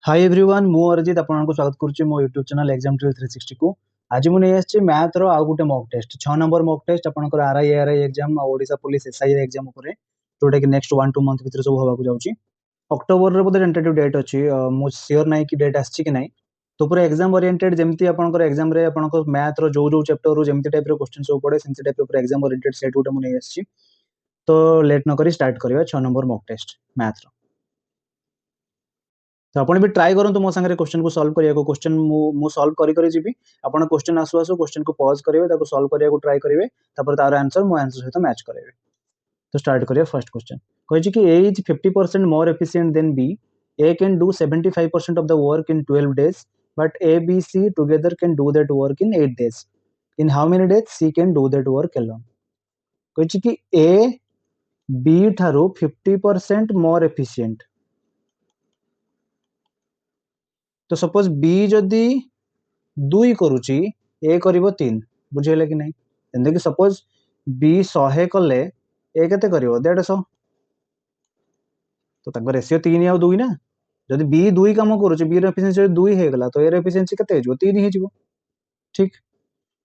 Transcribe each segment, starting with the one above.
Hi everyone मु अरिजित आपको स्वागत करुच्ची मो यूट्यूब चैनल एग्जाम ट्रिल 360 को। आज मुझे नहीं मैथ रो आउ गोटे mock test 6 number mock test आपनकर RI exam Odisha police SI exam ऊपर जोटा कि नेक्स्ट 1-2 मंथ भीतर सब होबाकू जाउची। अक्टोबर रे बोधे टेंटेटिव डेट अछि, मु श्योर नाही कि डेट आछि कि नाही। तो पूरा एग्जाम ओरिएंटेड जेमती आपनकर एग्जाम रे आपनकर मैथ रो जो चैप्टर रो जेमती टाइप रो क्वेश्चन सब पड़े सेमती टाइप रो एग्जाम ओरिएंटेड सेट गोटे मु नहीं आछि। तो लेट न करी स्टार्ट करिवा 6 नंबर मॉक टेस्ट मैथ रो। तो आपण भी ट्राई करंतु मो संगे क्वेश्चन को सॉल्व करिया को। क्वेश्चन मु सॉल्व करी जीवी आपण क्वेश्चन आसु आसु क्वेश्चन को पॉज करिवे ताको सॉल्व करिया को ट्राई करिवे तापर तार आंसर मो आंसर सहित मैच करिवे। तो स्टार्ट करिया फर्स्ट क्वेश्चन। कहछि कि A is 50% more efficient than B. A can do 75% of the work in 12 days but A B C together can do that work in 8 days। In how many days C can do that work alone. कहछि कि A B थारो 50% more efficient. तो suppose B जदि 2 करुची ए करिवो 3 बुझेले कि नहीं। एंदे कि suppose B 100 कले ए केते करिवो 150। तो ताको रेशियो 3 आ 2 ना। जदि बी 2 काम करुची बी रो एफिशिएंसी 2 हे गला तो ए रो एफिशिएंसी केते हेजो 3 हे जिवो। ठीक।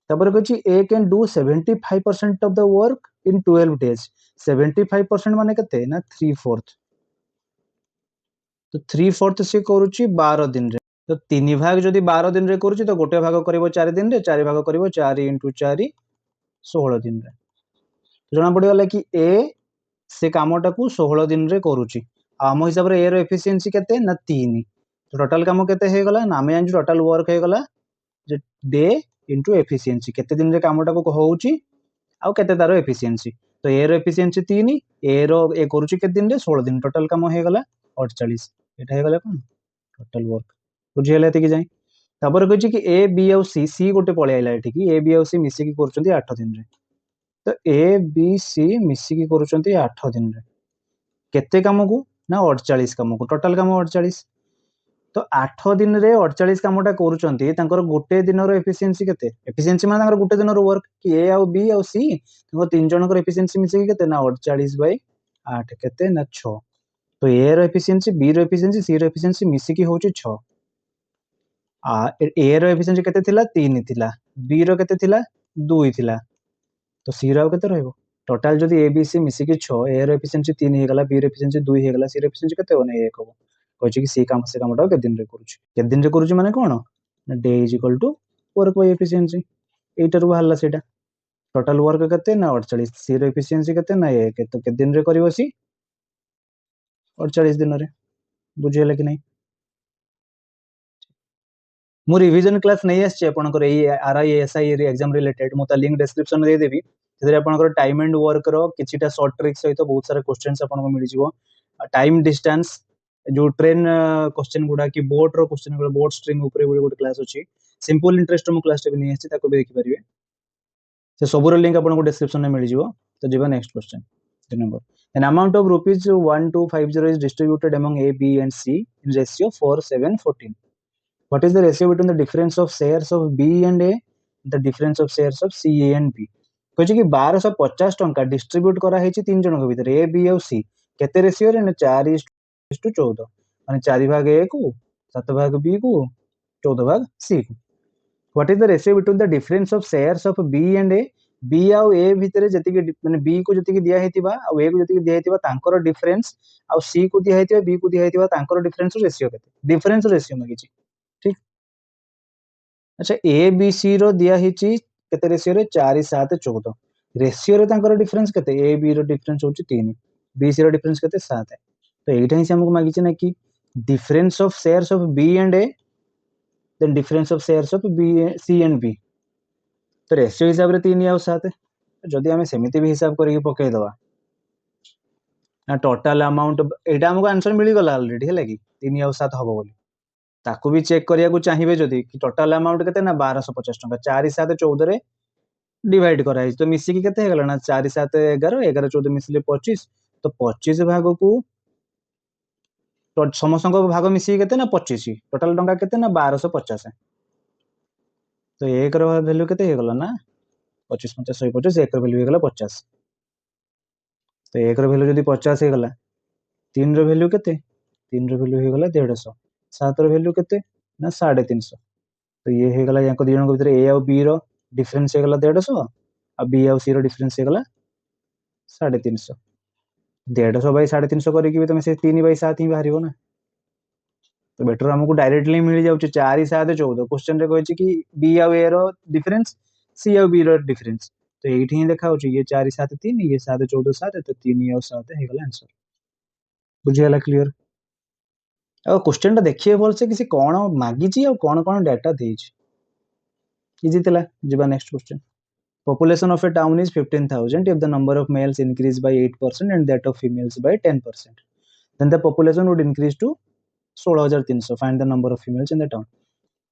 तापर कहछि A can do 75% of the work in 12 days। 75% माने केते ना 3/4। तो 3/4 से करुची 12 दिन रे। तो 3 भाग जदि 12 दिन रे करुची तो गोटे भाग करिवो 4 दिन रे, 4 भाग करिवो 4 × 4 16 दिन रे। जना पड़ी गला कि ए से कामटा को 16 दिन रे करुची। आम हिसाब रे ए रो एफिशिएंसी केते ना 3। तो टोटल काम केते हे गला ना हमें जानि टोटल वर्क हे गला जे डे इनटू एफिशिएंसी केते दिन रे कामटा को होउची आ केते तारो एफिशिएंसी। तो ए रो एफिशिएंसी 3, ए रो ए करुची केते दिन रे 16 दिन। टोटल काम हे गला 48। एटा हे गला कोन टोटल वर्क बुझियले ते कि जाई। तापर कहछि कि ए बी और सी गोटे पळे आइला एठी कि ए बी और सी मिसी की करचंती 8 दिन रे। तो ए बी सी मिसी की करचंती 8 दिन रे केते काम को ना 48 काम को। टोटल काम 48। तो 8 दिन रे 48 कामटा करचंती तांकर गोटे दिन रो एफिशिएंसी केते। एफिशिएंसी माने तांकर गोटे दिन रो वर्क कि ए और बी और सी तांकर तीन जन को एफिशिएंसी मिसी की केते ना 48/8 केते ना 6। तो A row efficiency B row efficiency C row efficiency मिसी की होची 6। ए रो एफिशिएंसी केते थिला 3 थिला, बी रो केते थिला 2 थिला। तो सी रो केते रहइबो टोटल जदी ए बी सी मिसी की 6, ए रो एफिशिएंसी 3 हे गला, बी रो एफिशिएंसी 2 हे गला, सी रो एफिशिएंसी केते होने 1 हो। कहछि कि सी काम से कामटा के दिन रे करूछि। के दिन रे करूछि माने कोन ना day is equal to work by efficiency. एटा रो हल्ला सेटा टोटल वर्क केते ना 48, सी रो एफिशिएंसी केते ना 1। तो के दिन रे करिवो सी 48 दिन रे बुझियले कि नहीं। मु रिवीजन क्लास नहीं आछि आपनकर एई आरआई एसआई एग्जाम रिलेटेड मु ता लिंक डिस्क्रिप्शन दे देबी। जेरे आपनकर टाइम एंड वर्क रो किछिटा शॉर्ट ट्रिक सहित बहुत सारा क्वेश्चंस आपनको मिल जिवो। टाइम डिस्टेंस जो ट्रेन क्वेश्चन गुडा कि बोट रो क्वेश्चन गुडा बोट स्ट्रिंग ऊपर गोटे क्लास अछि। सिंपल इंटरेस्ट मु क्लास टे भी नहीं आछि ताको भी देखि परिबे। से सबुर लिंक आपनको डिस्क्रिप्शन में मिल जिवो। तो जिबा next question 3 number. An amount of rupees 1250 is distributed among A, B and C in ratio 4:7:14. What is the ratio between the difference of shares of B and A, the difference of shares of C, A and B? कहछि कि 1250 टंका distribute करा हेछि तीन जन के भीतर ए B और सी केते ratio रे 4:14 माने 4 भाग ए को 7 भाग बी को 14 भाग सी को। What is the ratio between the difference of shares of B and A. B और ए भीतर जति के माने बी को जति के दिया हेतिबा और ए को जति के दिया हेतिबा तांकर डिफरेंस और सी को दिया हेतिबा बी को दिया हेतिबा तांकर डिफरेंस रेशियो केते। डिफरेंस रेशियो मागिछि। ठीक। अच्छा ए बी सी रो दिया हिची केते रेशियो रे 4:7:14। रेशियो रे तांकर डिफरेंस केते ए बी रो डिफरेंस होची 3, बी सी रो डिफरेंस केते 7 है। तो एटा ही से हमको मागिछि ना कि difference of shares of B and A then difference of shares of B C and B. तो रेशियो हिसाब रे 3 और 7 जदी हमें सेमिति भी हिसाब करके पके दवा ना टोटल अमाउंट एटा हमको आंसर मिली गला ऑलरेडी है कि 3 और 7 हबो बोली। ताकू भी चेक करिया को चाहिए जदी कि टोटल अमाउंट केते ना 1250 टंका 4:7:14 रे डिवाइड करा है। तो मिसी की केते हे गला ना 4:7:11 11:14 मिसले 25। तो 25 भाग को तो समस्त को भाग मिसी केते ना 25 टोटल टंका केते ना 1250 है। तो 1 रो वैल्यू केते हे गला ना 25 50 125 1 रो वैल्यू हे गला 50। तो 1 रो वैल्यू जदी 50 हे गला 3 रो वैल्यू केते 3 रो वैल्यू हे गला 150। सात वैल्यू केते ना 350। तो ये हो गला दी जन भीतर ए आउ बी रो डिफरेंस हो गला 150 आ बी आउ सी रो डिफरेंस हो गला 350। 150 बाई 350 करके भी तुम से 3/7 ही बाहर ना। तो बेटर हमको डायरेक्टली मिल जाउछ 4 7 14 क्वेश्चन रे कहछि कि बी आउ ए रो डिफरेंस सी आउ बी रो डिफरेंस। तो एठी ही देखा होछि ये 4 7 3 ये 7 14 7 तो 3 आउ 7 हो गला आंसर। बुझियाला क्लियर। आ क्वेश्चन टा देखिए बोल से किसी कोन मागी छी आ कोन कोन डाटा देई छी। इजी तला जिबा next question. Population of a town is 15,000 if the number of males increase by 8% and that of females by 10%. Then the population would increase to 16,300. Find the number of females in the town.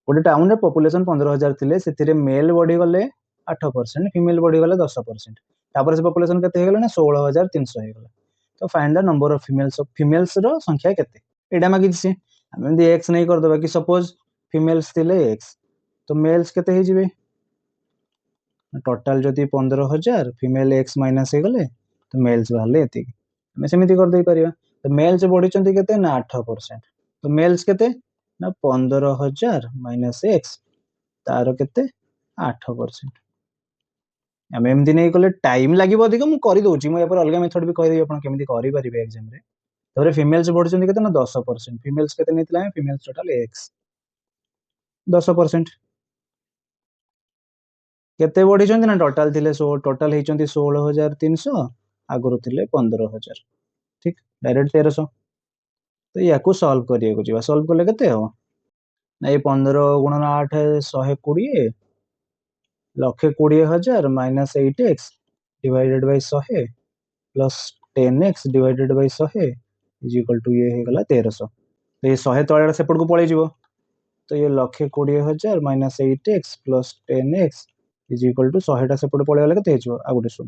गोटे town रे population 15,000 थिले सेथिरे mail बढ़ी गले 8%, female बढ़ी गले 10%। तापर से population केते हे गले ना 16,300 हे गले। तो find the number of females रो संख्या केते। एडा मागी छी हम एमदी x नहीं कर दबा कि सपोज फीमेल्स थिले x तो मेल्स केते हे जिवे टोटल जदि 15,000 फीमेल एक्स माइनस हो गले तो मेल्स बाहर ये आम सेमती करदे पारिबा। तो मेल्स बढ़ी केते ना 8%। तो मेल्स केते ना 15,000 माइनस एक्स तार केते 8%। आम एमती नहीं कले टाइम लगे अधिक मुझे कर दूसरी मुझे अलग मेथड भी कहीदेवी आप केमी करेंगे एग्जाम रे। तापर फीमेल्स बढ़ी केते ना 10%। फीमेल्स केते नहीं फीमेल्स टोटल एक्स 10%। केते बढ़ी ना टोटाल थिले टोटाल होती 16,300 आगुरी थिले 15,000 ठीक डायरेक्ट 1300। तो या सॉल्व करिया सॉल्व कले केते हो ना ये 15 गुणन 8 120 1,20,000 minus 8x divided by 100 plus 10x divided by 100 is equal to ये हो गला 1300। तो ये 100 तळे सेपट को पळै जिवो। तो ये 1,20,000 minus 8x plus 10x is equal to 100 टा सेपट पळै गले केते हिजो आ गुटे सुन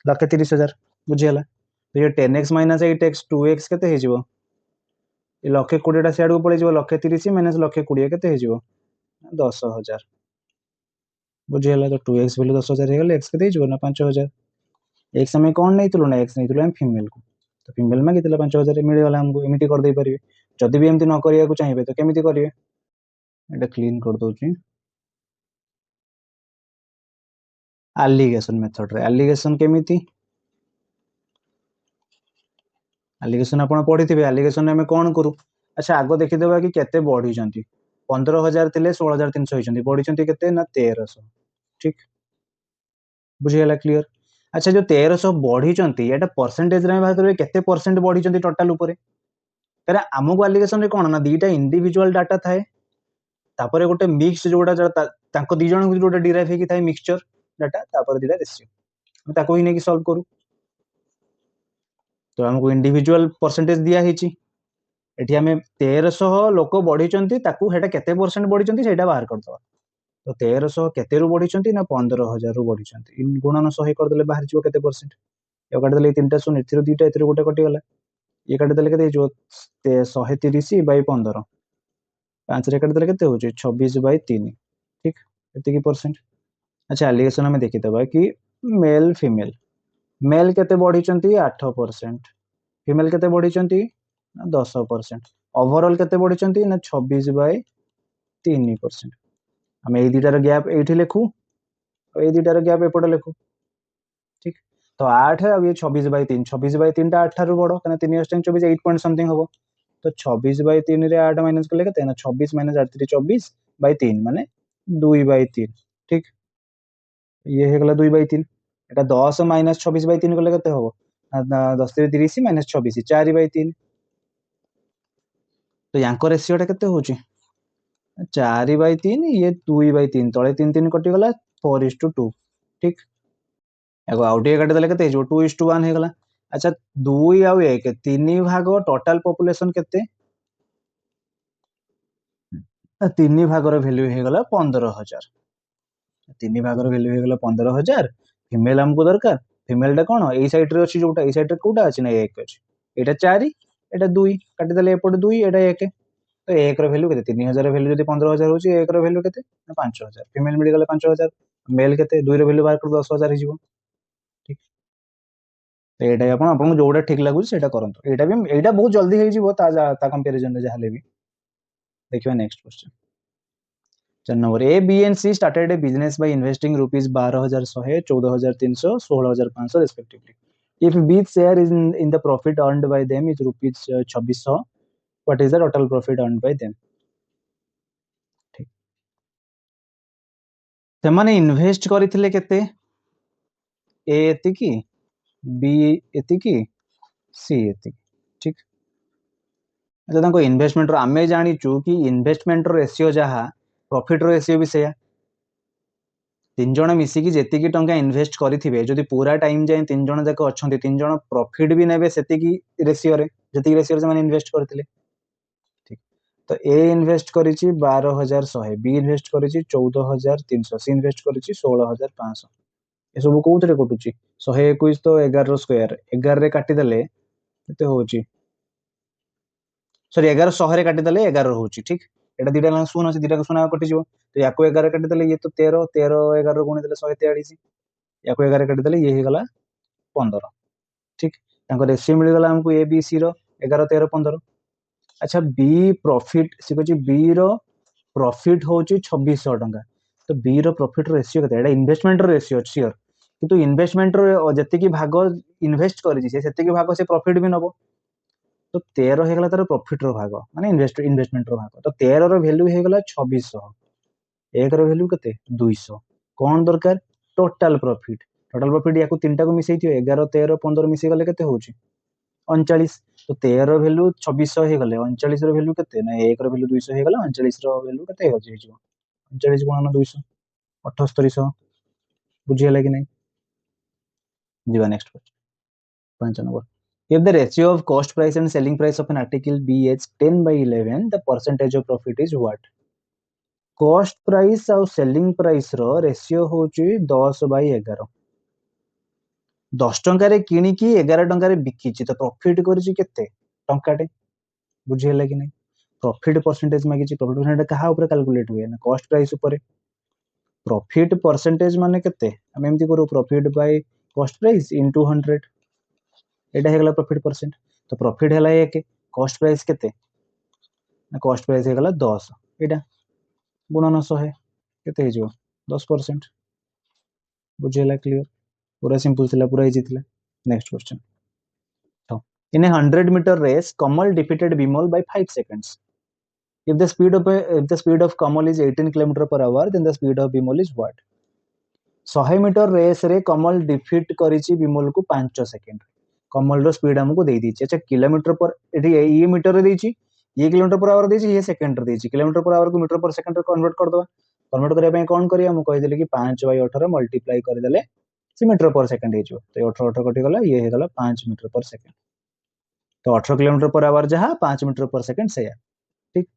1,30,000 बुझियला। तो ये 10x माइनस 8x 2x केते हिजो ये 1,20,000 टा सियाड को पळै जिवो 1,30,000 माइनस 1,20,000 केते हिजो 10,000 बुझियला। तो 2x वैल्यू 10,000 हे गले x केते हिजो ना 5,000। एक्स हमें कौन नहीं तुलो ना एक्स नहीं तुलो हम फीमेल को। तो फीमेल मागी 5,000 मिल गला हमको एमती कर दे परिबे। जदि भी एमती न करिया को चाहिबे तो केमिति करिवे एटा क्लीन कर दोची। एलिगेशन मेथड रे एलिगेशन केमिति एलिगेशन आपण पढिथिबे। एलिगेशन में कोन करू अच्छा आगो देखि देबा कि केते बढ़ी जंती 15,000 थिले 16,300 होइचंती बढ़ी जंती केते ना 1,300 ठीक बुझियला क्लियर। अच्छा जो 1,300 बढ़ी जंती एटा परसेंटेज रे बात करबे केते परसेंट बढ़ी जंती टोटल ऊपर तेरा आमको एलिगेशन रे कोन ना दीटा इंडिविजुअल डाटा थाए तापर गोटे मिक्स जोटा तांको दी जण जोटा डिराइव हेकी थाए मिक्सचर डाटा तापर दीटा रेशियो ताको ही नेकी सॉल्व करू। तो हमको इंडिविजुअल परसेंटेज दिया हेची एठी हमें 1,300 लोक बढ़ी चंती ताकू हेटा केते परसेंट बढ़ी चंती सेटा बाहर कर दवा। तो 1,300 केते रु बढ़ी चंती ना 15,000 रु बढ़ी चंती इन गुणन 100 कर देले बाहर जिवो केते परसेंट यो काट देले तीनटा शून्य एथिरो दीटा एथिरो गोटे कटि गला ये काट देले केते जो 130 बाय 15 5 रे काट देले केते हो 26 बाय 3 ठीक एति की परसेंट। अच्छा एलिगेशन में देखि दबा कि मेल फीमेल मेल केते बढ़ी चंती 8% फीमेल केते बढ़ी चंती 10% ओवरऑल केते बढ़ी चंती ना 26 बाय 3%। हम ए दीटार गैप एठी लेखु ए दीटार गैप एपटे लेखु ठीक। तो 8 है अब ये 26 बाय 3 26 बाय 3 टा 8 ठारू बड़ो कना 3 24 8 पॉइंट समथिंग हबो। तो 26 बाय 3 रे 8 माइनस करले केते ना 26 माइनस 8 3 24 बाय 3 माने 2 बाय 3 ठीक ये हो गला 2 बाय 3 एटा 10 माइनस 26 बाय 3 करले केते हबो ना 10 3 30 माइनस 26 4 बाय 3। तो यांको रेशियो टा केते होची 4 बाय 3 ये 2 बाय 3 तळे 3 3 कटि गला 4:2 ठीक एगो आउटे काट देले केते जो 2:1 हे गला। अच्छा 2 आ 1 3 भाग टोटल पॉपुलेशन केते 3 भागर वैल्यू हे गला 15,000 3 भागर वैल्यू हे गला 15,000 फीमेल हमको दरकार फीमेल टा कोन ए साइड रे अछि जोटा ए साइड रे कोटा अछि ना 1 अछि एटा 4 एटा 2 काट देले एपट 2 एटा 1 तो 1 रो वैल्यू केते 3,000 रो वैल्यू जदि 15,000 होची 1 रो वैल्यू केते 5,000 फीमेल मिल गला 5,000 मेल केते 2 रो वैल्यू बाहर कर 10,000 हिजबो ठीक। तो एटा आपन जोटा ठीक लागु सेटा करंतु एटा भी एटा बहुत जल्दी हे जिवो ता कंपैरिजन रे जहाले भी देखिए next question 4 number A B and C started a business by investing rupees 12,100 14,300 16,500 respectively if B's share is in the profit earned by them is rupees 2600 what is the total profit earned by them ठीक ସେମାନେ invest କରିଥିଲେ କେତେ ए ଏତିକି B ଏତିକି सी ଏତିକି ठीक अच्छा ताको इन्वेस्टमेंट आमे जानिचु कि इन्वेस्टमेंट रेशियो जहा प्रॉफिट रेशियो भी सेया तीन जण मिसिकी जेतिकी टंका इन्वेस्ट करिथिबे जदि पूरा टाइम जाय तीन जण जाक अछंती तीन जण प्रॉफिट भी नेबे सेतिकी रेशियो रे जेतिकी रेशियो रे माने इन्वेस्ट करथिले ठीक तो ए इन्वेस्ट करिछि 12,100 बी इन्वेस्ट करिछि 14,300 सी इन्वेस्ट करिछि 16,500 ए सब कोउतरे कटुछि 121 तो 11 स्क्वायर 11 रे काटी देले केते होउछि सॉरी 1100 रे काटी देले 11 होउछि ठीक एटा दिटा ला शून्य अछि दिटा शून्य कटि जिवो तो याको 11 काटी देले ये तो 13 13 11 गुणी देले 143 याको 11 काटी देले ये हे गला 15 ठीक तांको रेशियो मिल गला हमको ए बी सी रो 11 13 15 अच्छा बी प्रॉफिट सी कहछि बी रो प्रॉफिट होउछि 2600 टंका तो बी रो प्रॉफिट रेशियो केते एटा इन्वेस्टमेंट रेशियो श्योर किंतु इन्वेस्टमेंट रो जति की भाग इन्वेस्ट करि छै सेति की भाग से प्रॉफिट भी नबो तो 13 हे गला तार प्रॉफिट रो भाग माने इन्वेस्टमेंट रो भाग तो 13 रो वैल्यू हे गला 2600 एक रो वैल्यू केते 200 कोन दरकार टोटल प्रॉफिट याको तीनटा को मिसई थियो 11 13 15 मिसई गले केते होउची 39 तो 13 वैल्यू 2600 हे गले 39 रो वैल्यू केते ना 1 रो वैल्यू 200 हे गला 39 रो वैल्यू केते हो जेजो 39 गुणन 200 7800 बुझियला कि नै जीवा next question 5 number if the ratio of cost price and selling price of an article be as 10/11 the percentage of profit is what cost price और selling price रो रेशियो होची 10/11 10 टंका रे किनी की 11 टंका रे बिकिची तो प्रॉफिट करची केते टंकाटे बुझियला कि नै प्रॉफिट परसेंटेज मागिची प्रॉफिट परसेंटेज कहा ऊपर कैलकुलेट हुए ना कॉस्ट प्राइस ऊपर प्रॉफिट परसेंटेज माने केते हम एमती करू profit by cost price into 100 एटा हे गला प्रॉफिट परसेंट तो प्रॉफिट हैला 1 कॉस्ट प्राइस केते ना कॉस्ट प्राइस हे गला 10 एटा गुणन 100 केते हे जो 10% बुझियला क्लियर पूरा सिंपल थिला पूरा इजी थिला नेक्स्ट क्वेश्चन तो in a 100 metre race Kamal defeated Bimal by 5 seconds if the speed of kamal is 18 km per hour then the speed of bimal is what 100 metre race रे कमल डिफीट करिछि बिमल को 5 second कमल रो speed हमको दे दीची अच्छा kilometre पर ये metre रे दीची ये kilometre per our दीची ये second रे दीची किलोमीटर पर आवर को मीटर पर सेकंड रे कन्वर्ट कर दवा कन्वर्ट करिया पय कोन करिया हम कहि देले कि 5/18 मल्टीप्लाई कर देले से मीटर पर सेकंड हे जो तो 18 18 कटि गला ये हे गला 5 मीटर पर सेकंड तो 18 किलोमीटर पर आवर जहा 5 मीटर पर सेकंड से ठीक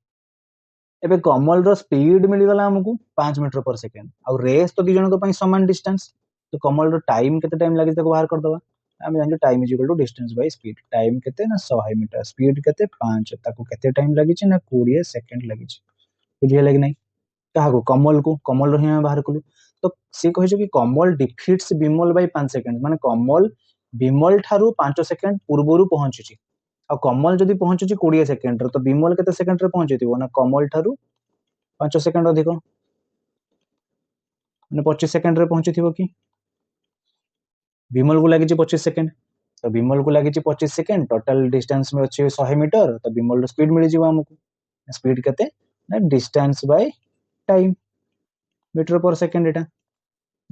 एबे कमल रो स्पीड मिल गला हमको 5 मीटर पर सेकंड और रेस तो दी जन को पय समान डिस्टेंस तो कमल रो टाइम केते टाइम लागि तको बाहर कर दवा हम जान time is equal to distance by speed time केते ना 100 मीटर स्पीड केते 5 ताको केते टाइम लागि छी ना 20 सेकंड लागि छी बुझिए लागि नै कहा को कमल रो ही बाहर कलु तो से कहि जो कि कमल डिफीट्स बिमल बाय 5 सेकंड माने कमल बिमल थारु 5 सेकंड पूर्वरु पहुंची छी आ कमल जदी पहुंची छी 20 सेकंड रे तो बिमल केते सेकंड रे पहुंचीतिबो ना कमल थारु 5 सेकंड अधिक माने 25 सेकंड रे पहुंचीतिबो कि बिमल को लागि 25 सेकंड तो बिमल को लागि 25 सेकंड टोटल डिस्टेंस में अछि 100 मीटर तो बिमल रो स्पीड मिल जिवो हमको स्पीड केते ना डिस्टेंस बाय टाइम मीटर पर सेकंड एटा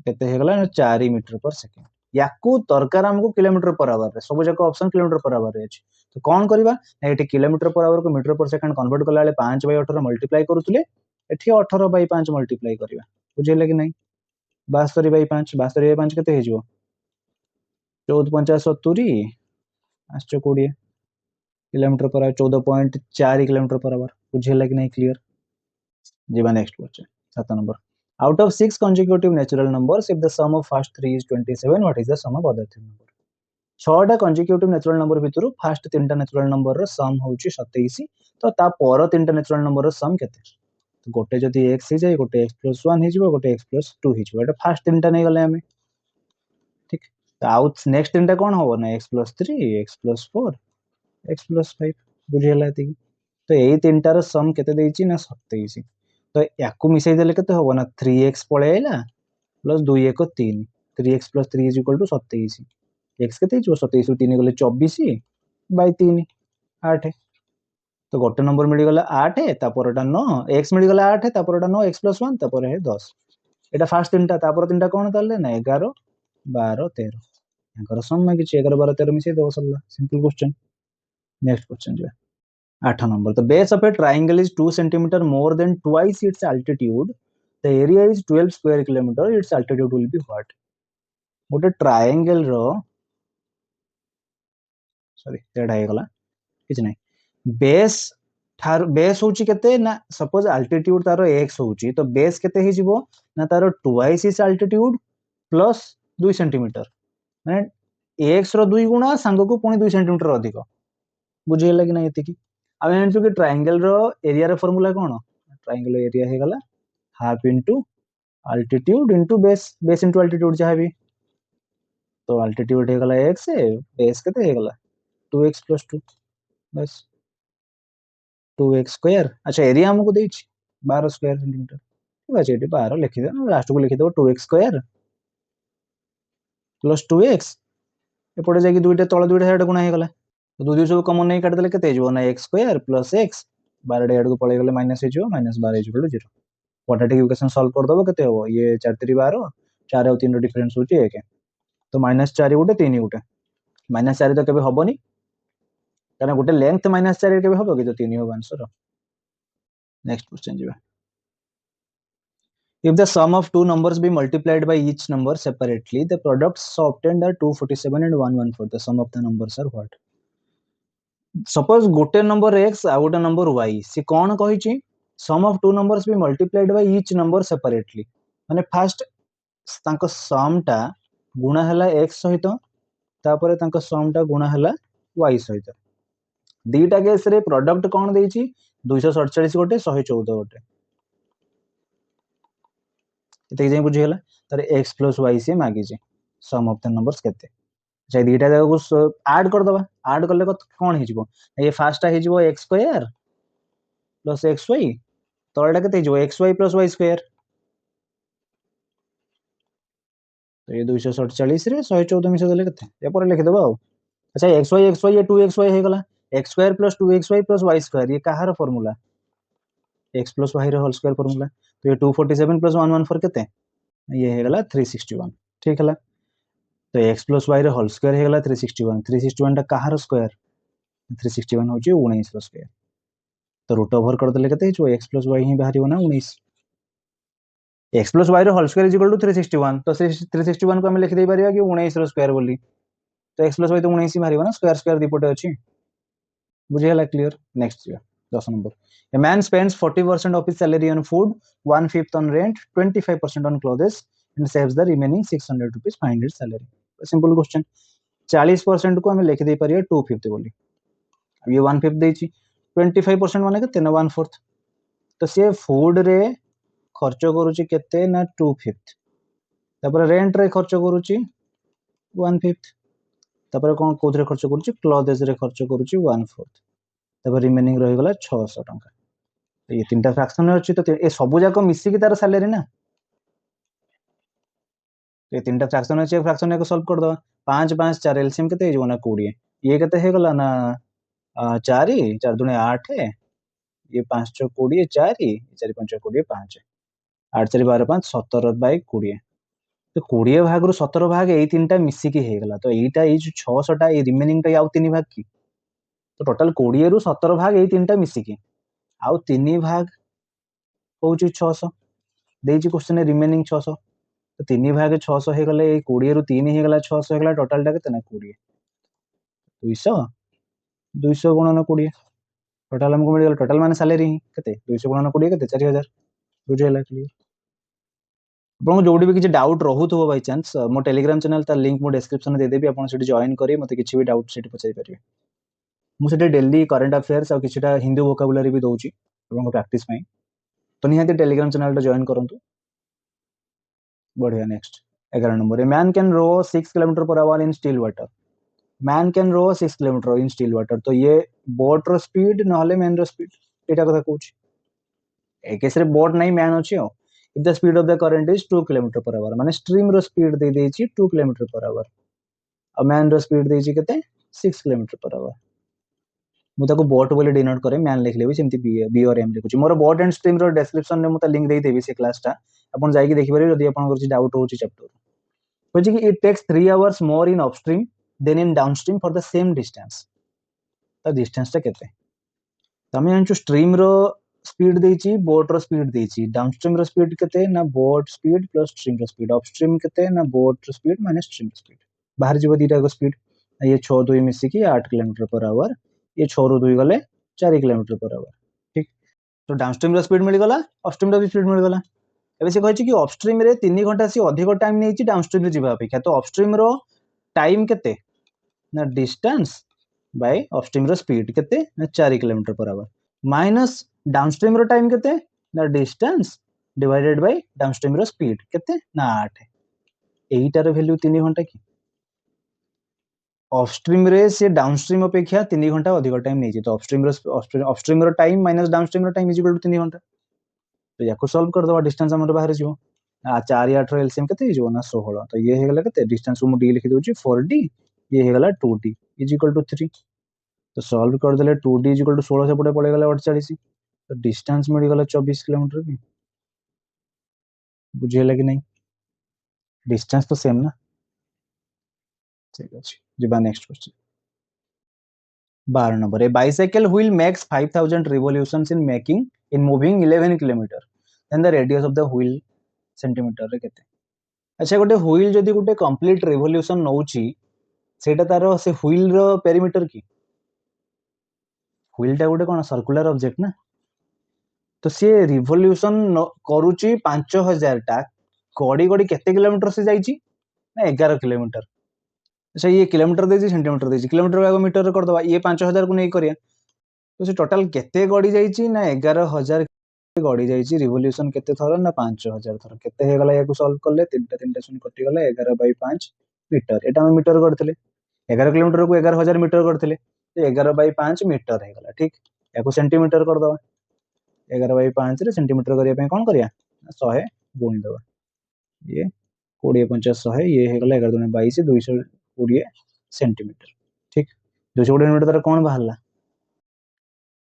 केते हे गला 4 मीटर पर सेकंड याकू दरकार हमको किलोमीटर पर आवर रे सब जक ऑप्शन किलोमीटर पर आवर रे अछि तो कोन करबा एठी किलोमीटर पर आवर को मीटर पर सेकंड कन्वर्ट कला ले 5/18 मल्टीप्लाई करूतले एठी 18/5 मल्टीप्लाई करबा बुझिले कि नै 72/5 72/5 केते हे जिवो 14 50 70 आश्चर्य 20 kilometre per hour 14.4 kilometre per hour बुझिला कि नहीं क्लियर जीवा next question 7 number out of 6 consecutive natural numbers if the sum of first 3 is 27 what is the sum of other 3 number 6टा consecutive natural number भितरु first 3टा natural number रो sum होउची 27 तो ता पर 3टा natural number रो सम केते तो गोटे जदी x हे जाय गोटे x + 1 हे जिवो गोटे x + 2 हे जिवो एटा फर्स्ट 3टा नै गले हमें ठीक आउट नेक्स्ट 3टा कोन होबो ना x + 3 x + 4 x + 5 बुझियला ती तो यही तीनटार सम केते देइछि ना 27 तो याकू मिसई देले केते होबो ना 3x पळे आइला plus 2 1 3 3x plus 3 is equal to 27 x केते हिजो 27 रु 3 गले 24 बाय 3 8 तो गोटे नंबर मिल गला 8 तापरटा 9 x मिल गला 8 तापरटा 9 x प्लस 1 तापर है 10 एटा फास्ट तीनटा तापर तीनटा कोन ताले ना 11 12 13 याकर सम में किछि 11 12 13 मिसई देबो सल्ला सिंपल क्वेश्चन नेक्स्ट क्वेश्चन जो 8 number the base of a triangle is 2 centimeter more than twice its altitude the area is 12 square kilometer its altitude will be what गोटे ट्रायंगल रो सॉरी तेडा हे गला किछ नै बेस थार बेस होची केते ना suppose altitude तारो x होची तो बेस केते हे जिवो ना तारो twice is altitude plus 2 centimetre माने x रो 2 गुणा संग को पुनी 2 सेंटीमीटर अधिक बुझियला कि नै एति की आमे जानछु कि ट्रायंगल रो एरिया रो फार्मूला कोन ट्रायंगल एरिया हे गला half into altitude into base base into altitude जहा भी तो अल्टीट्यूड हे गला x बेस केते हे गला 2x प्लस 2 बस 2x स्क्वायर अच्छा एरिया हमको देछि 12 स्क्वायर सेंटीमीटर ठीक अछि एटी 12 लिखि दे लास्ट को लिखि देबो 2x स्क्वायर प्लस 2x एपटे जाकी दुइटा तळ दुइटा साइड गुणा हे गला तो दुइ सब कॉमन नहीं काट देले केते हिजो ना x स्क्वायर प्लस x 12 डे को पळे गेले माइनस हिजो minus 12 equal to 0 quadratic equation solve कर दबो केते हो ये 4 3 12 4 और 3 रो डिफरेंस होची 1 तो माइनस 4 गुटे 3 गुटे माइनस 4 तो केबे हबोनी कारण गोटे लेंथ माइनस 4 केबे हबो कि तो 3 हो आंसर नेक्स्ट क्वेश्चन जीवा if the sum of two numbers be multiplied by each number separately the products obtained are 247 and 114 the sum of the numbers are what suppose गोटे नंबर x आ गोटे number y से कोन कहिछि sum of two numbers be multiplied by each number separately माने first तांको सम टा गुणा हला x सहित तापरे तांको सम टा गुणा हला y सहित दीटा केस रे प्रोडक्ट कोन देछि 247 गोटे 114 गोटे एते जे बुझी हला तर x plus y से मागी जे सम ऑफ द नंबर्स केते जे दीटा जाको ऐड कर दबा ऐड करले कोन हे जिवो ये फर्स्ट हे जिवो x स्क्वायर प्लस xy तळटा केते जिवो xy plus y स्क्वायर तो ये 247 रे 114 मिसे देले केते ए पर लिखि दबा अच्छा xy ये 2xy हे गला x square plus 2xy plus y square ये कहार फार्मूला x प्लस y रे होल स्क्वायर फार्मूला तो ये 247 प्लस 114 केते ये हे गला 361 ठीक हला तो x प्लस y रे होल स्क्वायर हे गला 361 361 टा कहार स्क्वायर 361 होची 19 रो स्क्वायर तो रूट ओवर कर देले केते जो x प्लस y ही बाहरियो ना 19 x प्लस y रे whole square is equal to 361 तो 361 को हम लिख दे परिया कि 19 रो स्क्वायर बोली तो x प्लस y तो 19 ही बाहरियो ना स्क्वायर स्क्वायर दीपटे अछि बुझियला clear next 10 number a man spends 40% of his salary on food 1/5 on rent 25% on clothes and saves the remaining 600 rupees find his salary simple question 40% को हमें लिख दे परिया 2/5 बोली अब ये 1/5 देछि 25% माने केते ना 1/4 तो से फूड रे खर्च करूची केते ना 2/5 तापर रेंट रे खर्च करूची 1/5 तापर कोन कोथरे खर्च करूची क्लॉथेस रे खर्च करूची 1/4 तापर रिमेनिंग रहि गला 600 टंका ये तीनटा फ्रैक्शन अछि तो ए सब जाको मिसी की तार सैलरी ना ये तीनटा फ्रैक्शन अछि फ्रैक्शन को सॉल्व कर दो 5 5 4 एलसीएम केते हे जोना 20 ये केते हे गला ना 4 4 दुने 8 ये 5 6 20 4 4 5 20 5 8 4 12 5 17 बाय 20 तो 20 भाग रु 17 भाग ए तीनटा मिसी की हे गला तो एटा ए जो 600 टा ए रिमेनिंग टा आउ 3 भाग की तो टोटल 20 रु 17 भाग ए तीनटा मिसी की आउ 3 भाग होउची 600 देजी क्वेश्चन रिमेनिंग 600 तो 3 भाग 600 हे गले 20 रु 3 हे गला 600 हे गला टोटल टा केते ना 20 200 200 गुणन 20 टोटल हमको मिल गला टोटल माने सैलरी केते 200 गुणन 20 केते 4000 बुझेला क्लियर आपन जोडी भी किछ डाउट रहूत हो बाय चांस मो टेलीग्राम चैनल ता लिंक मो डिस्क्रिप्शन दे देबी आपन सेठी जॉइन करी मते किछ भी डाउट सेठी पचाई परिबे मु सेठी डेली करंट अफेयर्स आ किछटा हिंदी वोकैबुलरी भी दोउची आपन प्रैक्टिस पई तो निहाती टेलीग्राम चैनल ता जॉइन करंतु बढ़िया next 11 number a man can row 6 kilometre per hour in still water man can row 6 kilometre in still water तो ये बोट रो स्पीड नहले मैन रो स्पीड एटा कथा कहूची ए केस रे बोट नहीं मैन अछि हो if the speed of the current is 2 kilometre per hour माने स्ट्रीम रो स्पीड दे देछि 2 किलोमीटर पर आवर और मैन रो स्पीड देछि केते 6 किलोमीटर पर आवर मु ताको बोट बोले डिनोट करे मैन लिख लेबी सेमती बी और एम लिखुची मोर बोट एंड स्ट्रीम रो डिस्क्रिप्शन ने मु ता लिंक देई देबी से क्लास ता अपन जाई कि देखि पारे यदि अपन कुछ डाउट होची चैप्टर होची कि it takes 3 hours more in upstream than in downstream for the same distance ता डिस्टेंस ता केते तमे जानछु स्ट्रीम रो स्पीड देछि बोट रो स्पीड देछि डाउनस्ट्रीम रो स्पीड केते ना बोट स्पीड प्लस स्ट्रीम रो स्पीड अपस्ट्रीम केते ना बोट रो स्पीड माइनस स्ट्रीम रो स्पीड बाहर जीव दीटा को स्पीड ये 6 2 मिसी की 8 किलोमीटर पर आवर ये 6 रो 2 गले 4 किलोमीटर पर आवर ठीक तो डाउनस्ट्रीम रो स्पीड मिल गला अपस्ट्रीम रो भी स्पीड मिल गला एबे से कहछि कि अपस्ट्रीम रे 3 घंटा से अधिक टाइम नेछि डाउनस्ट्रीम रे जीवा अपेक्षा तो अपस्ट्रीम रो टाइम केते ना डिस्टेंस बाय अपस्ट्रीम रो स्पीड केते ना 4 kilometre per hour minus downstream रो टाइम केते ना डिस्टेंस डिवाइडेड बाय डाउनस्ट्रीम रो स्पीड केते ना 8 एईटार वैल्यू 3 घंटा की अपस्ट्रीम रे से डाउनस्ट्रीम अपेक्षा 3 घंटा अधिक टाइम नै छै तो अपस्ट्रीम रो टाइम माइनस डाउनस्ट्रीम रो टाइम इज इक्वल टू 3 घंटा तो याको सॉल्व कर दवा डिस्टेंस हमर बाहर जिवो 4 8 रो एलसीएम केते हिजो ना 16 तो ये हे गला केते डिस्टेंस को मु डी लिखि दोची 4d ये हे गला 2d इज इक्वल टू 3 तो सॉल्व कर देले 2d इज इक्वल टू 16 से पड़े पड़े गला 48 तो डिस्टेंस मिल गला 24 किलोमीटर की बुझियला कि नहीं डिस्टेंस तो सेम ना ठीक अछि जिबा next question 12 number a bicycle wheel makes 5000 revolutions in making in moving 11 kilometre then the radius of the wheel centimetre रे केते अच्छा गोटे व्हील जदी गोटे कंप्लीट रिवोल्यूशन नउची सेटा तारो से व्हील रो पेरीमीटर की व्हील टा गोटे कोन सर्कुलर ऑब्जेक्ट ना तो से रिवोल्यूशन करूची 5000 टा गड़ी गड़ी केते किलोमीटर से जाईची ना 11 किलोमीटर अच्छा ये किलोमीटर देजी सेंटीमीटर देजी किलोमीटर को मीटर रे कर दवा ये 5000 को नहीं करिया तो से टोटल केते गड़ी जाईची ना 11000 गड़ी जाईची रिवोल्यूशन केते थरो ना 5000 थरो केते हे गला याको सॉल्व करले तीनटा तीनटा शून्य कटि गला 11/5 मीटर एटा हम मीटर करथिले 11 किलोमीटर को 11000 मीटर करथिले तो 11/5 मीटर हे गला ठीक याको सेंटीमीटर कर दवा 11/5 रे सेंटीमीटर करिया पे कोन करिया 100 गुणी दवा ये 20 50 100 ये हे गला 11 दूनी 22 220 सेंटीमीटर ठीक 220 सेंटीमीटर तार कोन बाहरला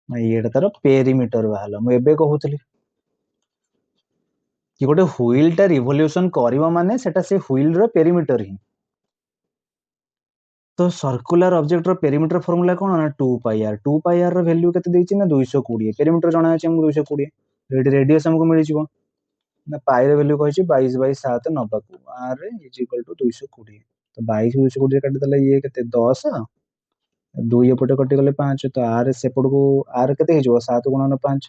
ये तार पेरीमीटर बाहरला मु एबे कहूतली कि गोटे व्हील टा रिवोल्यूशन करिवो माने सेटा से व्हील रो पेरीमीटर ही तो सर्कुलर ऑब्जेक्ट रो पेरीमीटर फार्मूला कोन ना 2 पाई आर रो वैल्यू केते देछि ना 220 पेरीमीटर जणा अछि हमको 220 रेडी रेडियस हमको मिलि जिवो ना पाई रो वैल्यू कहछि 22/7 नबा को आर इज इक्वल टू 220 तो 22 220 काट देला ये केते 10 2 एपटे कटि गले 5 तो आर सेपट को आर केते हे जिवो 7 गुणन 5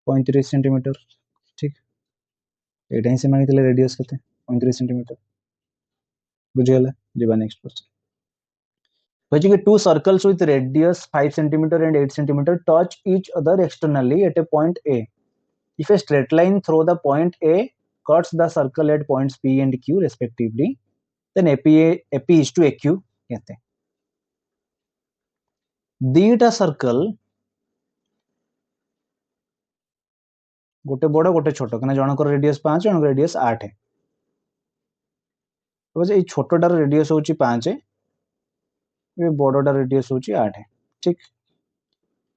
35 सेंटीमीटर ठीक एटा ही से मांगितले रेडियस केते 35 सेंटीमीटर बुझियला जिबा next question which is two circles with radius 5 centimeter and 8 centimeter touch each other externally at a point A. If a straight line through the point A cuts the circle at points P and Q respectively, then AP is to AQ कहते हैं दीटा circle गोटे बड़ गोटे छोट कहना जनकर radius 5 जनकर radius 8 है तो ये छोटटार रेडियस होची 5 ये बड़टा रेडियस होची 8 है ठीक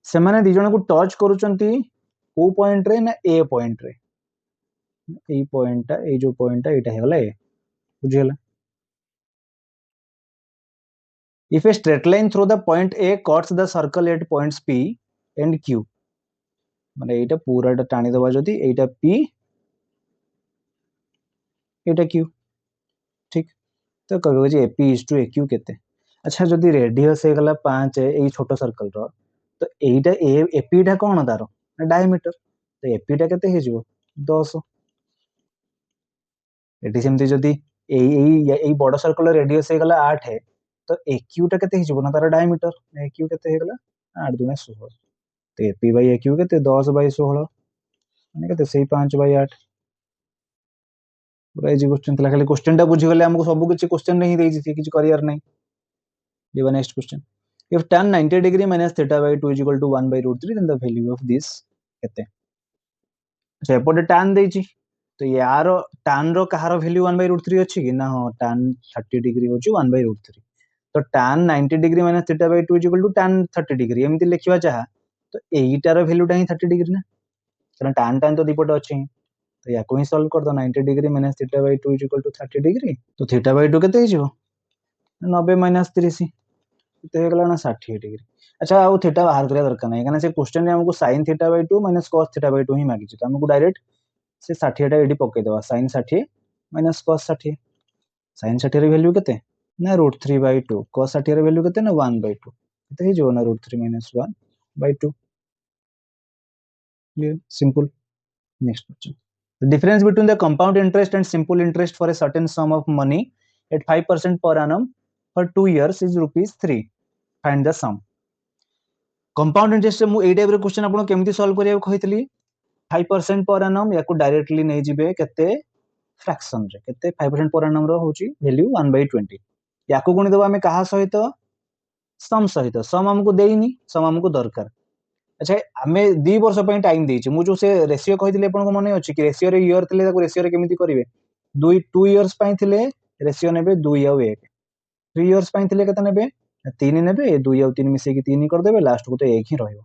से माने दी जण को टच करूचंती को पॉइंट रे ना ए पॉइंट रे ए पॉइंट ए जो पॉइंट एटा हे गला ए बुझियला if a straight line through the point A cuts the circle at points P and Q माने एटा पूराटा टाणी दबा जदी एटा P एटा Q ठीक तो कहबो जे AP is to AQ केते अच्छा जदी रेडियस हे गला 5 ए छोटो सर्कल रो तो एटा AP टा कोन दारो डायमीटर तो AP टा केते हे जिवो 10 एटी सेमती जदी ए बड़ सर्कल रेडियस हे गला 8 है तो AQ टा केते हे जिवो ना तार डायमीटर AQ केते हे गला 8 दुना 16 तो AP बाय AQ केते 10/16 माने केते सेही 5/8 पूरा इजी क्वेश्चन थला खाली क्वेश्चन टा बुझी गले हमको सब किछि क्वेश्चन नहीं देई छी किछि करियर नहीं देखो next question, if tan 90 degree minus theta by 2 is equal to 1 by root 3 then the value of this केते। अच्छा एपटे tan देछि तो यार tan रो कहार वैल्यू 1 by root 3 अछि कि ना? हो tan 30 डिग्री होछि 1 by root 3 तो tan 90 degree minus theta by 2 is equal to tan 30 degree एमिति लिखिबा चाहा तो एइटार वैल्यूटा ही 30 डिग्री ना, कारण tan tan तो दीपट अछि तो या को ही सॉल्व कर दो 90 degree minus theta by 2 is equal to 30 degree तो theta by 2 केते हिजो 90 minus 30 तो हे गला ना 60 डिग्री। अच्छा आउ थीटा बाहर करिया दरकार नै कारण से क्वेश्चन रे हमको sin theta by 2 minus cos theta by 2 ही मागिछि तो हमको डायरेक्ट से 60 टा एडी पके देबा sin 60 माइनस cos 60 sin 60 रे वैल्यू केते ना √3/2 cos 60 रे वैल्यू केते ना 1/2 तो हे जो ना √3 माइनस 1/2 ये simple. Next question, the difference between the compound interest and simple interest for a certain sum of money at 5% per annum for 2 years is rupees 3, find the sum। Compound interest मु एई type रे question आपन केमति solve करिया कहितली 5% per annum याकू directly नै जिबे केते fraction रे केते 5% per annum रो होची value 1/20 याकू गुणी देबा हमें कहा सहित सहित सम हमको देइनी सम हमको दरकार। अच्छा हमें 2 वर्ष पय टाइम देइछि मु जो से रेशियो कहितले आपन को मने अछि कि रेशियो रे ईयर तले ताको रेशियो रे केमिति करिवे 2 इयर्स पय थिले रेशियो नेबे 2 और 1 3 इयर्स पय थिले केते नेबे 3 नेबे 2 और 3 मिसे कि 3 कर देबे लास्ट को तो 1 ही रहइबो।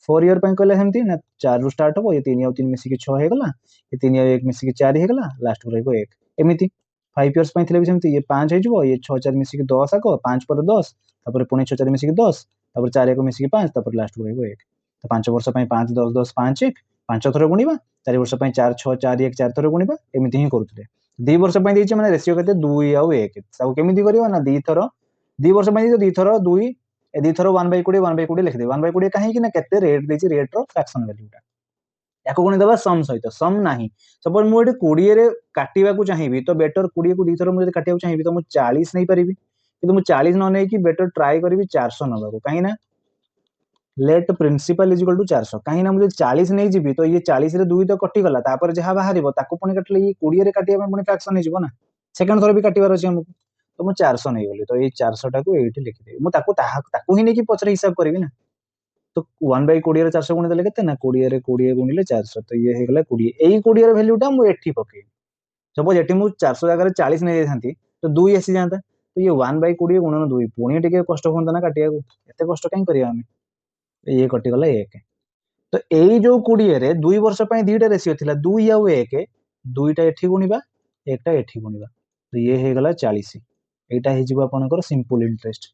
4 इयर पय कहले हेमती ना 4 रु स्टार्ट हो ये 3 और 3 मिसे कि 6 हे गला ये 3 और 1 मिसे कि 4 हे गला लास्ट को रहइबो 1 एमिति 5 इयर्स पय थिले भी सेमती ये 5 हे जबो ये 6 4 मिसे कि 10 आको 5 पर 10 तापर पुणी 6 4 मिसे कि 10 तापर 4 1 मिसे कि 5 तापर लास्ट को रहइबो 1 तो 5 वर्ष पय 5 10 10 5 1 5 थरो गुणीबा 4 वर्ष पय 4 6 4 1 4 थरो गुणीबा एमिति ही करूतले 2 वर्ष पय देछि माने रेशियो केते 2 और 1 सब केमिति करियो ना 2 थरो 2 वर्ष पय 2 थरो 2 ए 2 थरो 1/20 लिख दे 1/20 काहे कि ना केते रेट देछि रेट रो फ्रैक्शन वैल्यूटा याको गुणी देबा सम सहित सम नाही सपोज मु एटी 20 रे काटिबा को चाहिबी तो बेटर 20 को 2 थरो मु काटिबा को चाहिबी तो मु 40 नै परिबी किंतु मु 40 न नै कि बेटर ट्राई करबी 400 नबा को काहे ना let principal is equal to 400 काहे ना मुझे 40 नै जिबी तो ये 40 रे 2 तो कटि गला तापर जहा बाहरिबो ताको पुणी काटले ये 20 रे काटिबा पुणी फ्रैक्शन नै जिवो ना सेकंड थरो भी काटिबार अछि हमको तो मु 400 नै गली तो ये 400 टा को एठी लिखि देबी मु ताको ही नै कि पछरे हिसाब करबी ना तो 1/20 रे 400 गुणी देले केते ना 20 रे 20 गुणिले 400 तो ये हे गला 20 एई 20 रे वैल्यूटा मु एठी पके सपोज एठी मु 400 जगह रे 40 नै देथांती तो 2 आसी जांता तो ये 1/20 गुणन 2 पुणी टिके कष्ट होंता ना काटिया को एते कष्ट काई करिया हमें ये कटि गला 1 तो एई जो 20 रे 2 वर्ष पय दीटा रेशियो थिला 2 और 1 दुईटा एठी गुणीबा एकटा एठी गुणीबा तो ये हे गला 40 एटा हे जिवो आपनकर सिंपल इंटरेस्ट